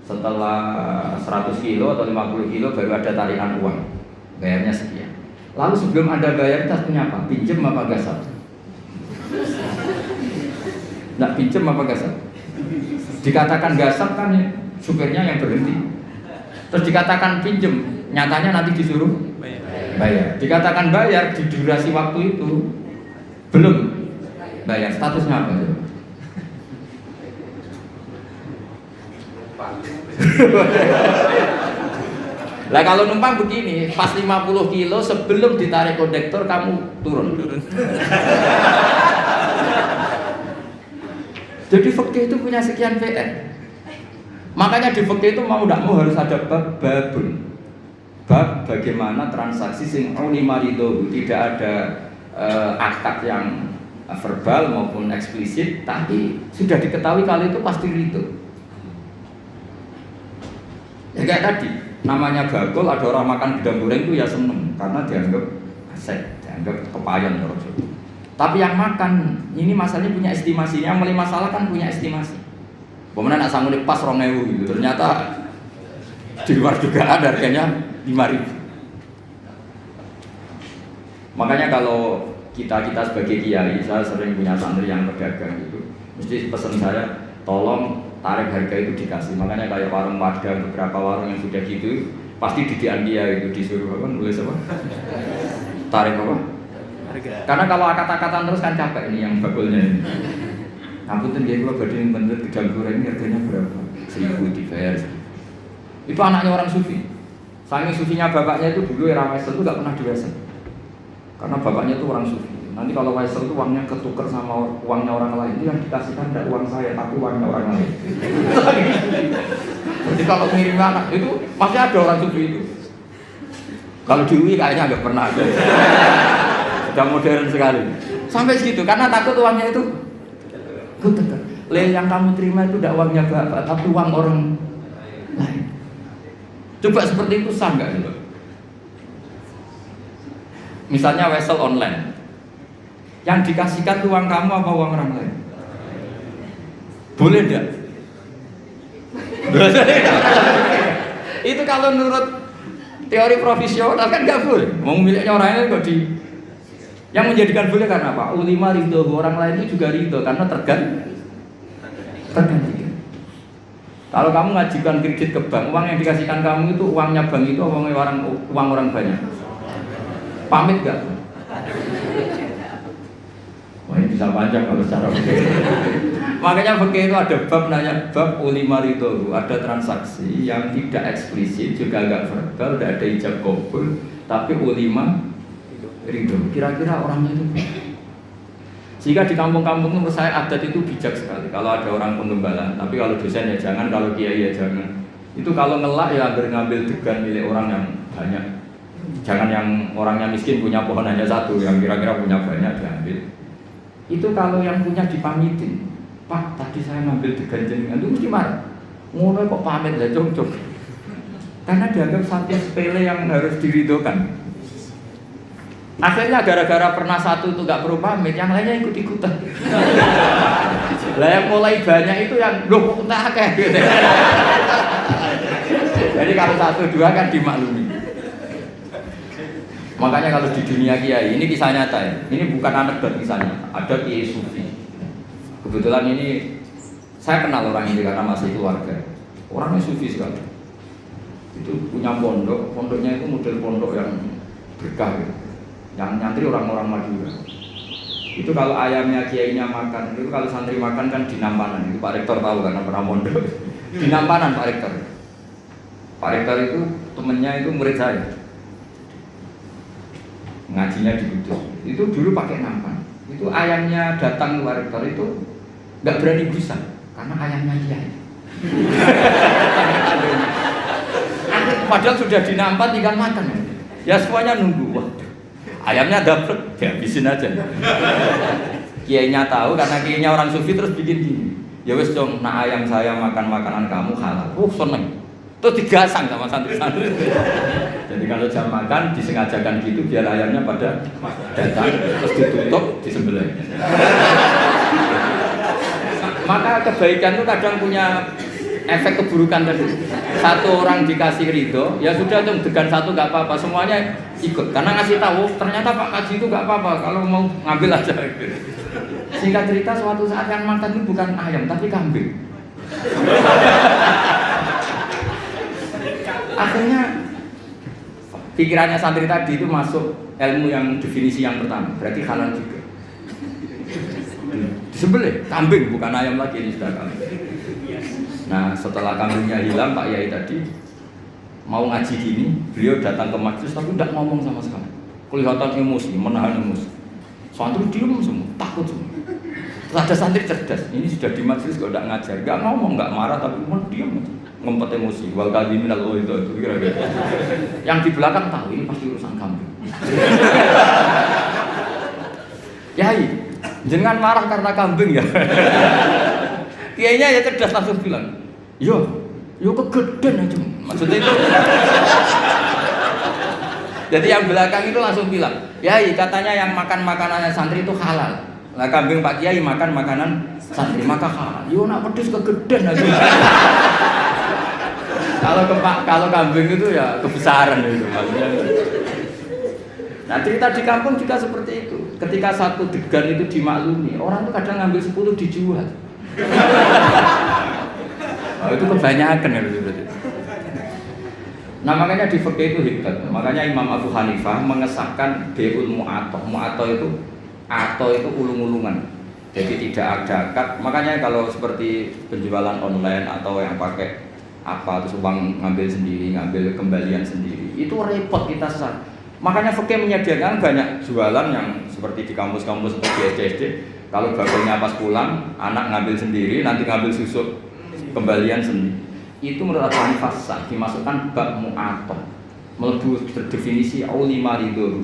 Setelah 100 kilo atau 50 kilo baru ada tarikan uang, bayarnya sekian. Lalu sebelum Anda bayar itu punya apa? Pinjem apa gasap? Nggak pinjem apa gasap? Dikatakan gasap kan supirnya yang berhenti. Terus dikatakan pinjem, nyatanya nanti disuruh bayar. Dikatakan bayar di durasi waktu itu belum bayar, statusnya apa? Lah kalau numpang begini, pas 50 kilo sebelum ditarik kondektor kamu turun. Jadi fikih itu punya sekian PR. Makanya di fikih itu mau tidak mau harus ada babun. Bab bagaimana transaksi sing ulima ridho, tidak ada akad yang verbal maupun eksplisit, tapi sudah diketahui kali itu pasti ridho. Ya kayak tadi, namanya bakul, ada orang makan gedang goreng itu ya seneng karena dianggap aset, dianggap kepayan orang itu. Tapi yang makan ini masalahnya punya estimasi, yang mulai masalah kan punya estimasi. Kemudian nak sanggup pas 2.000 gitu, ternyata di luar dugaan harganya 5.000. Makanya kalau kita sebagai kiai, saya sering punya santri yang pedagang gitu, mesti pesan saya, tolong tarik harga itu dikasih. Makanya kayak warung Padang, beberapa warung yang sudah gitu, pasti didikan dia itu disuruh apa, nulis apa? Tarik apa? Harga. Karena kalau akad-akatan terus kan capek ini yang bakulnya ini. Ngapunten dia kalau badhe bener gedang goreng ini harganya berapa? 1.000 dibayar. Itu anaknya orang sufi. Saking sufinya bapaknya itu dulu era Wesel itu gak pernah diwasel. Karena bapaknya itu orang sufi. Nanti kalau Wesel itu uangnya ketukar sama uangnya orang lain, itu yang dikasihkan tidak uang saya, tapi uangnya orang lain. Jadi kalau ngirim anak itu pasti ada orang sufi itu. Kalau di UI kayaknya nggak pernah ada. Sudah modern sekali. Sampai segitu karena takut uangnya itu ketukar. Yang kamu terima itu tidak uangnya bapak, tapi uang orang lain. Coba seperti itu sah nggak gitu? Misalnya Wesel online, yang dikasihkan uang kamu apa uang orang lain? Boleh enggak? Itu kalau menurut teori profesional kan nggak boleh. Mau miliknya orang lain kok di. Yang menjadikan boleh karena apa? Ulima ridho, orang lain itu juga ridho karena tergantikan. Kalau kamu ngajukan kredit ke bank, uang yang dikasihkan kamu itu uangnya bank itu uang orang banyak. Pamit gak? Wah ini bisa panjang kalau secara fikih. Makanya fikih itu ada bab nanya bab ulima ridho, ada transaksi yang tidak eksplisit juga agak verbal, tidak ada ijab qabul, tapi ulima ridho. Kira-kira orangnya itu. Sehingga di kampung-kampung menurut saya adat itu bijak sekali. Kalau ada orang pengembalaan, tapi kalau dosen ya jangan, kalau kiai ya jangan. Itu kalau ngelak ya ngambil degan milik orang yang banyak. Jangan yang orangnya miskin punya pohon hanya satu, yang kira-kira punya banyak diambil. Itu kalau yang punya dipamitin, Pak tadi saya ngambil degan jenengan, itu mesti marah. Ngono kok pamit ya cocok. Karena dianggap satu sepele yang harus diridhokan. Akhirnya gara-gara pernah satu itu gak perlu pamit, yang lainnya ikut-ikutan. Lah yang mulai banyak itu yang loh kok tak akeh gitu. Jadi kalau 1-2 kan dimaklumi. Makanya kalau di dunia kiai, ini kisah nyata ya. Ini bukan anekdot kisahnya. Ada kiai sufi. Kebetulan ini saya kenal orang ini karena masih keluarga. Orangnya sufi sekali. Itu punya pondok, pondoknya itu model pondok yang berkah gitu. Yang nyantri orang-orang Madura. Itu kalau ayamnya kiainya makan, itu kalau santri makan kan di Nampanan. Itu Pak Rektor tahu karena pernah pondok. Di Nampanan Pak Rektor. Pak Rektor itu temennya itu murid saya. Ngajinya di Kudus. Itu dulu pakai nampan. Itu ayamnya datang Pak Rektor itu nggak berani busa karena ayamnya kiai. Padahal sudah dinampan tinggal makan. Ya semuanya nunggu. Wah, ayamnya dapet, dihabisin aja. Kiainya tahu karena kiainya orang sufi terus bikin gini. Ya wes dong, nah ayam saya makan makanan kamu halal. Seneng. Terus digasang sama santri-santri. Jadi kalau jam makan disengajakan gitu biar ayamnya pada datang terus ditutup disembelih. Maka kebaikan itu kadang punya efek keburukan tadi. Satu orang dikasih ridho, ya sudah tuh degan satu nggak apa-apa, semuanya ikut. Karena ngasih tahu ternyata Pak Kaji itu nggak apa-apa, kalau mau ngambil aja. Singkat cerita suatu saat yang makan itu bukan ayam tapi kambing. Akhirnya pikirannya santri tadi itu masuk ilmu yang definisi yang pertama, berarti halal juga. Disembelih, kambing bukan ayam lagi, ini sudah kambing. Nah setelah kambingnya hilang Pak Yai tadi mau ngaji gini, beliau datang ke majelis tapi tidak ngomong sama sekali. Kelihatan emosi, menahan emosi. Santri diem semua, takut semua. Terus ada santri cerdas, ini sudah di majelis kok tidak ngajar, nggak ngomong, nggak marah tapi cuma diem, ngempet emosi. Wal kadhimin al itu kira-kira. Yang di belakang tahu ini pasti urusan kambing. Yai, jangan marah karena kambing ya. Kiainya ya cerdas langsung bilang, yo kegedean aja. Maksudnya itu. Jadi yang belakang itu langsung bilang, Yai katanya yang makan makanannya santri itu halal. Lah kambing Pak Kiai makan makanan santri maka halal. Yo nak pedes kegedean aja. Kalau kambing itu ya kebesaran itu maksudnya. Nah cerita di kampung juga seperti itu. Ketika satu degan itu dimaklumi, orang itu kadang ngambil 10 dijual. Oh, itu kebanyakan ya berarti. Nah makanya di fikih itu hebat. Makanya Imam Abu Hanifah mengesahkan beul mu'atoh. Mu'atoh itu ulung-ulungan. Jadi tidak ada akad. Makanya kalau seperti penjualan online atau yang pakai apa terus uang ngambil sendiri, ngambil kembalian sendiri, itu repot kita sesat. Makanya fikih menyediakan banyak jualan yang seperti di kampus-kampus seperti SD. Kalau bapaknya pas pulang, anak ngambil sendiri, nanti ngambil susu kembalian sendiri. Itu menurut Abu Hanifah sah, dimasukkan bab mu'atoh, melebu berdefinisi aulima ridho.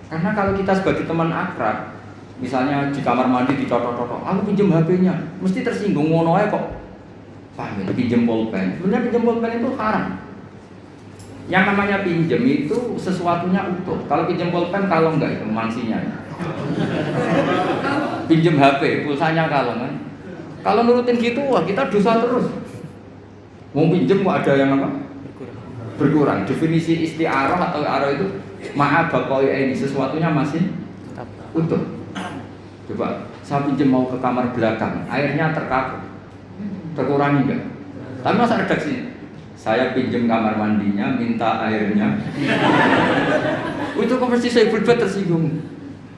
Karena kalau kita sebagai teman akrab, misalnya di kamar mandi dicocok-cocok, aku pinjam HP-nya, mesti tersinggung ngono ae kok. Paham ya? Pinjam pulpen. Sebenarnya pinjam pulpen itu haram. Yang namanya pinjam itu sesuatunya utuh. Kalau pinjam pulpen kalau enggak itu mansinya. Pinjam HP, pulsanya kalau kan. Kalau nurutin gitu, wah kita dosa terus. Mau pinjam kok ada yang apa? Berkurang. Definisi isti'arah atau arah itu maaf bakoi ini sesuatunya masih utuh. Coba saya pinjam mau ke kamar belakang, airnya terkapur. Terkurangi enggak? Tapi masa redaksi saya pinjam kamar mandinya, minta airnya. Itu konversi saya berbuat tersinggung.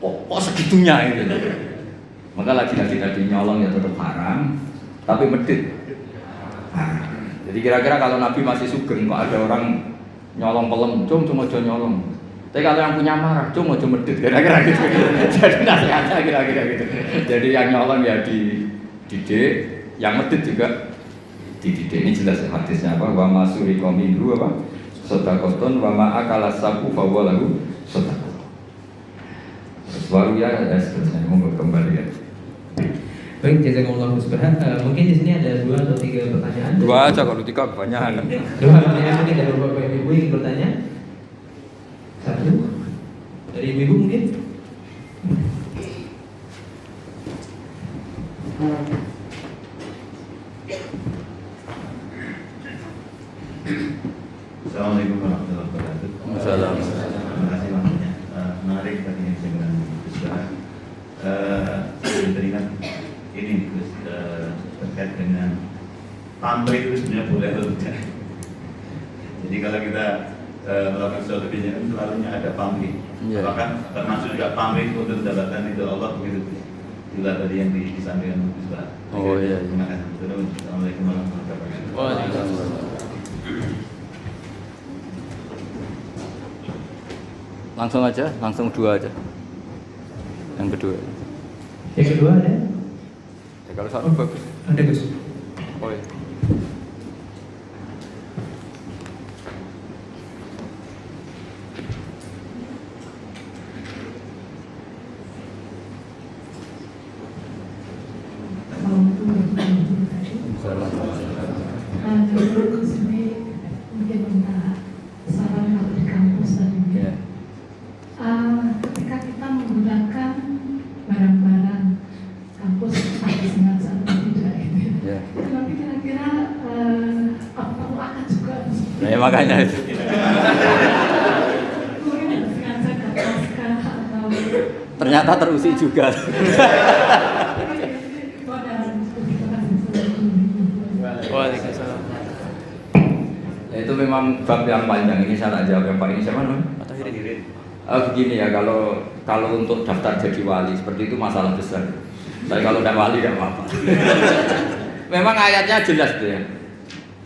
Kok segitunya itu? Maka lagi-lagi tadi nyolong ya tetap haram, tapi medit. Jadi kira-kira kalau Nabi masih sugeng, kok ada orang nyolong pelem, cuma aja nyolong. Tapi kalau yang punya marah, cuma aja medit. Kira-kira gitu. Jadi nasihatnya kira-kira gitu. Jadi yang nyolong ya dididik, yang medit juga dididik. Ini jelas hadisnya apa? Wa masuri qomindru apa? Sodakoton wa ma'akala sabu fawa lagu sodakot. Terus baru ya seterusnya mau kembali ya. Baik, jazakumullah khairan. Mungkin di sini ada 2 atau 3 pertanyaan. 2 aja kalau 3 kebanyakan. 2 pertanyaan mungkin dari Bapak Ibu yang bertanya. 1 dari Ibu mungkin. Assalamualaikum warahmatullahi wabarakatuh. Assalamualaikum. Terima kasih waktunya. Menarik tadi yang saya bilang Gus. Teringat ini Gus terkait dengan pamrih itu sebenarnya boleh atau tidak. Jadi kalau kita melakukan sesuatu kebijakan selalunya ada pamrih. Yeah. Bahkan termasuk juga pamrih untuk mendapatkan itu Allah begitu. Juga tadi yang disampaikan Gus. Oh iya. Terima kasih. Assalamualaikum warahmatullahi wabarakatuh. Waalaikumsalam. Langsung aja, langsung 2 aja. Yang kedua. Yang kedua ada? Ya, kalau 1 bagus. Ada Gus. Oh iya. Dulu Gus Baik, makanya itu. Ternyata terusik juga. Waalaikumsalam. Itu memang bab yang panjang. Ini saya tak jawab yang Pak ini siapa namanya? Begini ya, kalau untuk daftar jadi wali seperti itu masalah besar. Tapi kalau tidak wali tidak apa-apa. Memang ayatnya jelas tuh ya.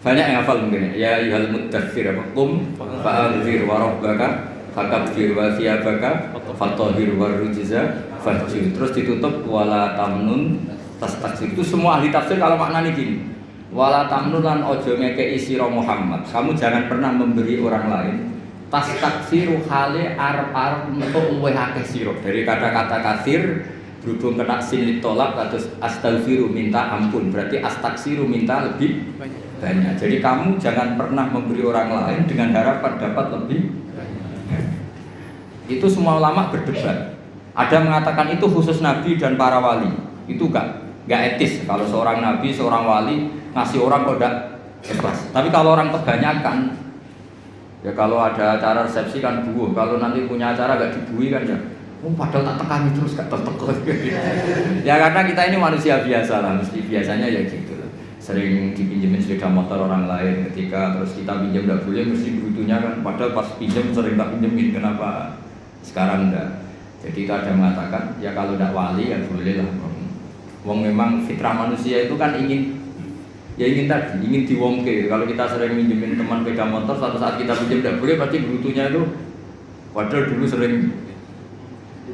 Banyak yang hafal mungkin ya. Ya ayyuhal muddatsir qum fa'anzir wa rabbaka fakabbir wa thiyabaka fatahhir warujza fahjur. Terus ditutup wala tamnun tastakbir. Itu semua ahli tafsir kalau maknanya gini. Wala tamnun lan ojo ngekeki sira Muhammad. Kamu jangan pernah memberi orang lain. Tastakbiru hale arep-arep untuk luwih akeh sira. Dari kata-kata kafir berhubung kena sin tolak terus astaghfiru minta ampun, berarti astaghfiru minta lebih banyak. Jadi kamu jangan pernah memberi orang lain dengan harapan dapat lebih. Itu semua ulama berdebat. Ada mengatakan itu khusus nabi dan para wali. Itu enggak etis kalau seorang nabi, seorang wali ngasih orang kok enggak ikhlas. Tapi kalau orang kebanyakan ya kalau ada acara resepsi kan buuh, kalau nanti punya acara enggak dibuih kan ya. Padahal tak tekani terus gak tertekuk. Ya karena kita ini manusia biasa lah, mesti biasanya ya gitu. Sering dipinjemin sepeda motor orang lain, ketika terus kita pinjam enggak boleh, mesti butuhnya kan. Padahal pas pinjam sering tak pinjemin, kenapa sekarang enggak? Jadi kita ada mengatakan ya kalau enggak wali ya boleh lah. Wong memang fitrah manusia itu kan ingin tadi, ingin diwongke. Kalau kita sering pinjemin teman sepeda motor, suatu saat kita pinjam enggak boleh, pasti butuhnya itu. Padahal dulu sering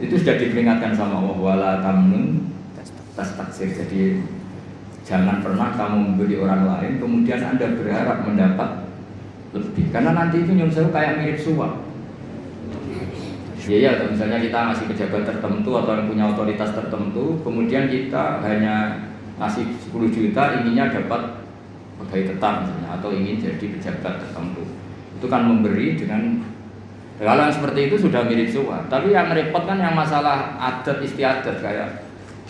itu sudah diperingatkan sama Allah wala tamnun tastaksir. Jadi jangan pernah kamu memberi orang lain kemudian Anda berharap mendapat lebih, karena nanti itu nyuruh kayak mirip suap. Ya, misalnya kita ngasih pejabat tertentu atau yang punya otoritas tertentu, kemudian kita hanya ngasih 10 juta inginnya dapat pegawai tetap misalnya, atau ingin jadi pejabat tertentu. Itu kan memberi dengan. Kalau yang seperti itu sudah mirip suap. Tapi yang repot kan yang masalah adat istiadat kayak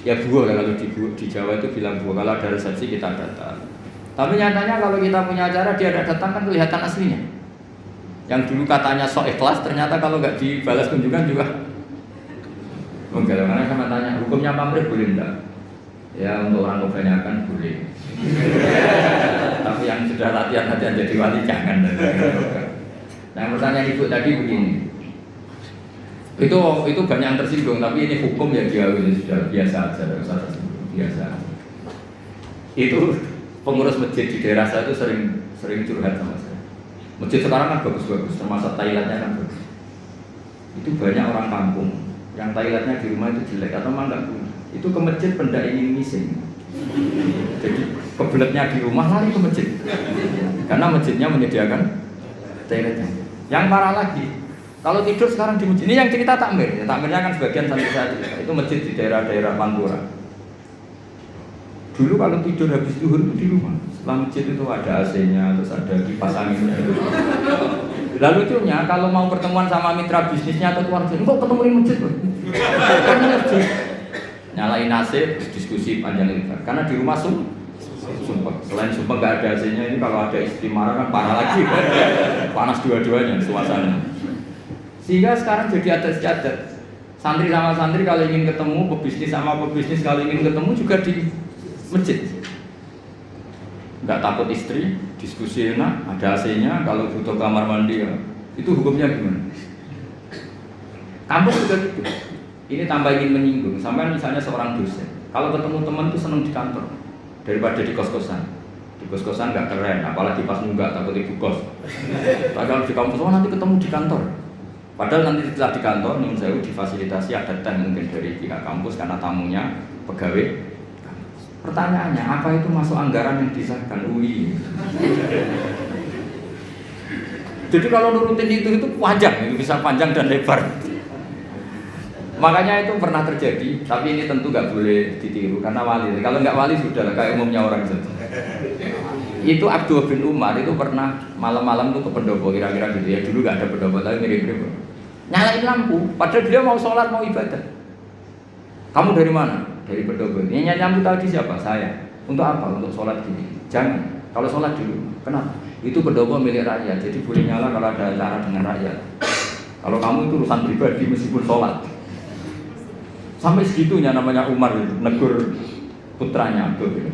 ya buah, kalau di Jawa itu bilang buah. Kalau ada resepsi kita datang. Tapi nyatanya kalau kita punya acara dia ada datang kan kelihatan aslinya. Yang dulu katanya sok ikhlas ternyata kalau nggak dibalas kunjungan juga. Enggak, karena sama tanya hukumnya pamrih boleh enggak? Ya untuk orang kebanyakan boleh. Tapi yang sudah latihan jadi wali jangan. Nah pertanyaan ibu tadi begini, itu banyak yang tersinggung, tapi ini hukum ya dia sudah biasa aja, biasa. Itu pengurus masjid di daerah saya itu sering curhat sama saya. Masjid sekarang kan bagus-bagus, termasuk toiletnya kan bagus. Itu banyak orang kampung yang toiletnya di rumah itu jelek atau memang nggak punya. Itu ke masjid benda ingin ngising. Jadi kebeletnya di rumah lari ke masjid, karena masjidnya menyediakan toiletnya. Yang parah lagi, kalau tidur sekarang di masjid, ini yang cerita takmir, ya, takmirnya kan sebagian santri saya itu masjid di daerah-daerah Pantura. Dulu kalau tidur habis zuhur itu di rumah, setelah masjid itu ada AC-nya, terus ada kipas anginnya. Lalu lucunya kalau mau pertemuan sama mitra bisnisnya atau keluarga, kok ketemu di masjid? Masjid. Nyalain AC, diskusi panjang lebar, karena di rumah sumpah. Selain sumpah nggak ada AC-nya, ini kalau ada istri marah kan parah lagi. Panas dua-duanya suasana. Sehingga sekarang jadi adat istiadat. Santri sama santri kalau ingin ketemu, pebisnis sama pebisnis kalau ingin ketemu juga di masjid. Nggak takut istri, diskusi enak, ada AC-nya, kalau butuh kamar mandi ya. Itu hukumnya gimana? Kampus juga gitu. Ini tambah ingin menyinggung. Sampai misalnya seorang dosen, kalau ketemu teman itu senang di kantor daripada di kos-kosan. Di kos-kosan nggak keren, apalagi pas nunggak takut ibu kos. Kalau di kampus, nanti ketemu di kantor. Padahal nanti setelah di kantor, nih saya difasilitasi ada teh mungkin dari pihak kampus karena tamunya pegawai. Pertanyaannya, apa itu masuk anggaran yang disahkan UI? Jadi kalau nurutin itu panjang, itu bisa panjang dan lebar. Makanya itu pernah terjadi, tapi ini tentu nggak boleh ditiru karena wali. Kalau nggak wali sudah lah, kayak umumnya orang saja. Itu Abdul bin Umar itu pernah malam-malam tuh ke pendopo kira-kira gitu ya. Dulu nggak ada pendopo tapi mirip-mirip. Nyalain lampu, padahal dia mau sholat mau ibadah. Kamu dari mana? Dari pendopo. Ini lampu tadi siapa? Saya. Untuk apa? Untuk sholat gini. Jangan. Kalau sholat di rumah, kenapa? Itu pendopo milik rakyat, jadi boleh nyala kalau ada acara dengan rakyat. Kalau kamu itu urusan pribadi meskipun sholat. Sampai segitunya namanya Umar itu negur putranya Abdul gitu.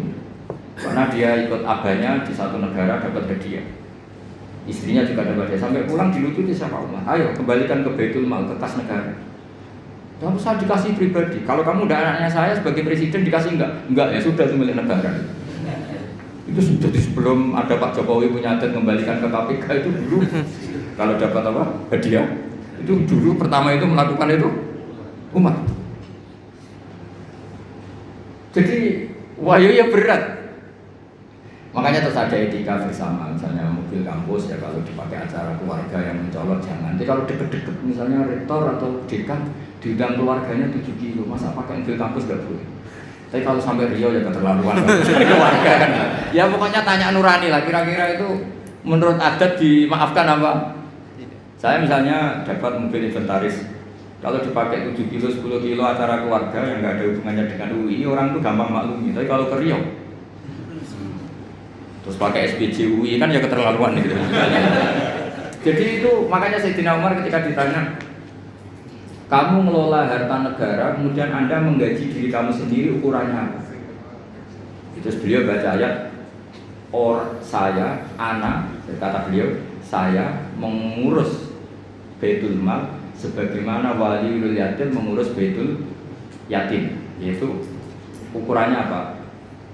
Karena dia ikut abahnya di satu negara dapat hadiah. Istrinya juga dapat hadiah. Sampai pulang dilucuti sama Umar. Ayo kembalikan ke Baitul Mal, ke kas negara. Kamu saya dikasih pribadi. Kalau kamu udah anaknya saya sebagai presiden dikasih enggak? Enggak ya sudah itu milik negara. Itu sudah sebelum ada Pak Jokowi punya adat kembalikan ke KPK itu dulu. Kalau dapat apa? Hadiah. Itu dulu pertama itu melakukan itu Umar. Jadi wahyu ya berat. Makanya terus ada etika bersama, misalnya mobil kampus ya kalau dipakai acara keluarga yang mencolok jangan. Jadi kalau deket-deket misalnya rektor atau dekan diundang keluarganya 7 kilo, masa pakai mobil kampus nggak boleh. Tapi kalau sampai Rio ya keterlaluan keluarga kan. Ya pokoknya tanya nurani lah, kira-kira itu menurut adat dimaafkan apa? Saya misalnya dapat mobil inventaris, kalau dipakai 7 kilo, 10 kilo acara keluarga yang nggak ada hubungannya dengan UI, orang itu gampang maklumi. Tapi kalau ke Rio terus pakai SPJ UI kan ya keterlaluan gitu. Jadi itu makanya Sayyidina Umar ketika ditanya, kamu ngelola harta negara, kemudian Anda menggaji diri kamu sendiri, ukurannya apa? Terus beliau baca ayat, saya, anak, kata beliau, saya mengurus Baitul Mal sebagaimana waliul yatim mengurus Baitul Yatim. Yaitu ukurannya apa?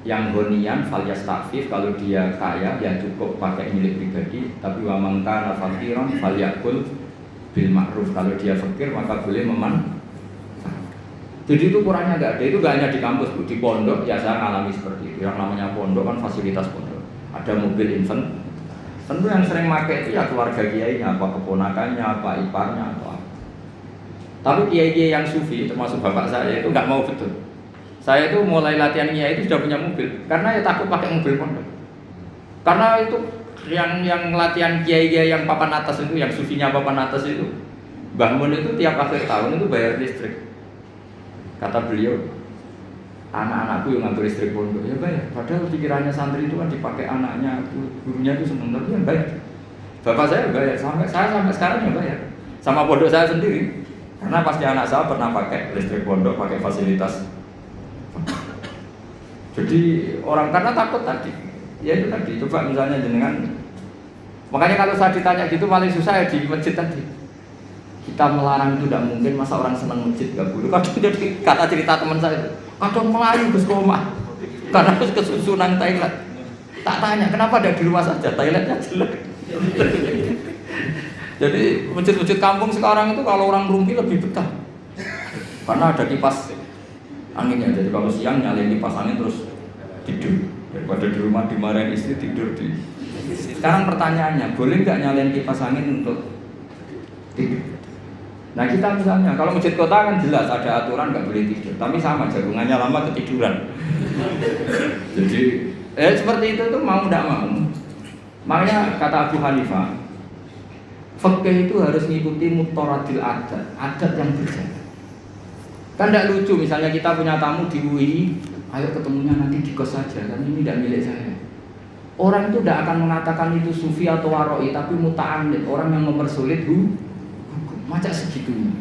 Yang gonian falyastafif, kalau dia kaya ya cukup pakai milik pribadi, tapi wa man kana faqiran falyakul bil ma'ruf, kalau dia fakir maka boleh Jadi itu ukurannya enggak ada, itu enggak hanya di kampus Bu, di pondok ya saya ngalami seperti itu. Yang namanya pondok kan fasilitas pondok. Ada mobil infant. Tentu yang sering pakai itu ya keluarga kiainya, apa keponakannya, apa iparnya, apa. Tapi kiai-kiai yang sufi termasuk bapak saya itu enggak mau betul. Saya itu mulai latihan kiai itu sudah punya mobil, karena ya takut pakai mobil pondok. Karena itu yang latihan kiai-kiai yang papan atas itu, yang sufinya papan atas itu, Mbah Mun itu tiap akhir tahun itu bayar listrik. Kata beliau, anak-anakku yang ngambil listrik pondok ya bayar. Padahal pikirannya santri itu kan dipakai anaknya, gurunya itu seneng, tapi yang bayar. Bapak saya bayar, sampai sekarang ya bayar. Sama pondok saya sendiri, karena pasti anak saya pernah pakai listrik pondok, pakai fasilitas. Jadi orang karena takut tadi, ya itu tadi. Coba misalnya jenengan, makanya kalau saya ditanya gitu paling susah ya di masjid tadi. Kita melarang itu tidak mungkin, masa orang senang masjid gak boleh. Kadang jadi kata cerita teman saya, kadang melayu Gus Koma, karena harus kesusunan Thailand. Tak tanya kenapa ada di rumah saja, Thailandnya jelek. Jadi masjid-masjid kampung sekarang itu kalau orang rumpi lebih betah, karena ada kipas anginnya. Jadi kalau siang nyalain kipas angin terus tidur, daripada di rumah dimarahin istri tidur di. Sekarang pertanyaannya, boleh nggak nyalain kipas angin untuk tidur? Nah kita misalnya, kalau masjid kota kan jelas ada aturan nggak boleh tidur, tapi sama jagungannya lama ketiduran. Jadi seperti itu tuh mau tidak mau. Makanya kata Abu Hanifah, fikih itu harus mengikuti mutoradil adat yang berjalan. Kan tidak lucu misalnya kita punya tamu di UI, ayo ketemunya nanti di kos saja, kan ini tidak milik saya. Orang itu tidak akan mengatakan itu sufi atau waroi, tapi muta'amid, orang yang mempersulit macam segitunya.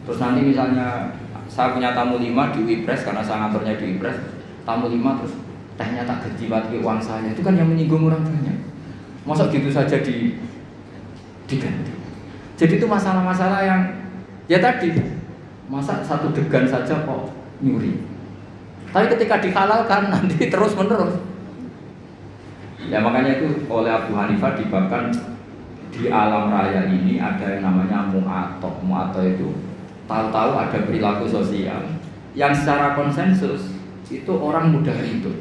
Terus nanti misalnya saya punya tamu 5 di Wipres, karena saya ngaturnya di Wipres, tamu 5 terus tehnya tak gaji pakai uang saya, itu kan yang menyinggung orang banyak. Masa gitu saja diganti. Jadi itu masalah-masalah yang ya tadi, masa satu degan saja kok nyuri. Tapi ketika dihalalkan nanti terus menerus. Ya makanya itu oleh Abu Hanifah dibabkan di alam raya ini ada yang namanya mu'atok. Mu'atok itu tahu-tahu ada perilaku sosial yang secara konsensus itu orang mudah hidup,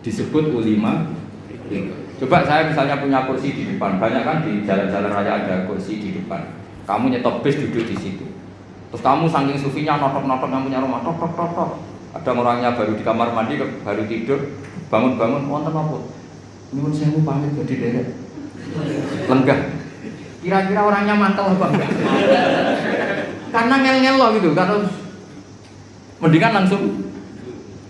disebut ulima. Coba saya misalnya punya kursi di depan, banyak kan di jalan-jalan raya ada kursi di depan. Kamu nyetop bis duduk di situ. Terus kamu saking sufinya notok-notok yang punya rumah, tok. Ada orangnya baru di kamar mandi, baru tidur, bangun-bangun, wonten apa? Nyuwun sewu pamit badhe derek. Lenggah. Kira-kira orangnya mantel apa enggak? Karena ngel-ngel loh gitu, karena mendingan langsung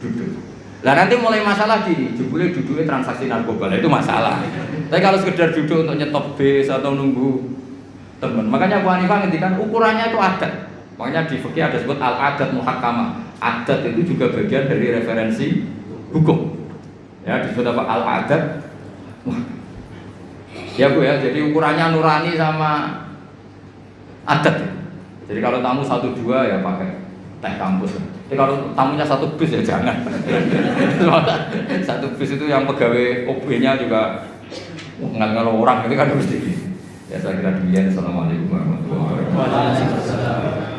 duduk. Lah nanti mulai masalah gini, jebule duduknya transaksi narkoba, itu masalah. Tapi kalau sekedar duduk untuk nyetop bis atau nunggu teman, makanya Abu Hanifah ngendikan ukurannya itu adat. Makanya di fikih ada sebut al-adat muhakkamah. Adat itu juga bagian dari referensi hukum. Ya disebut apa al-adat. Ya Bu ya, jadi ukurannya nurani sama adat. Jadi kalau tamu 1-2 ya pakai teh kampus. Tapi kalau tamunya 1 bis ya jangan. 1 bis itu yang pegawai OB-nya juga ngal-ngal orang itu kan mesti. Ya saya kira demikian. Assalamualaikum warahmatullahi wabarakatuh.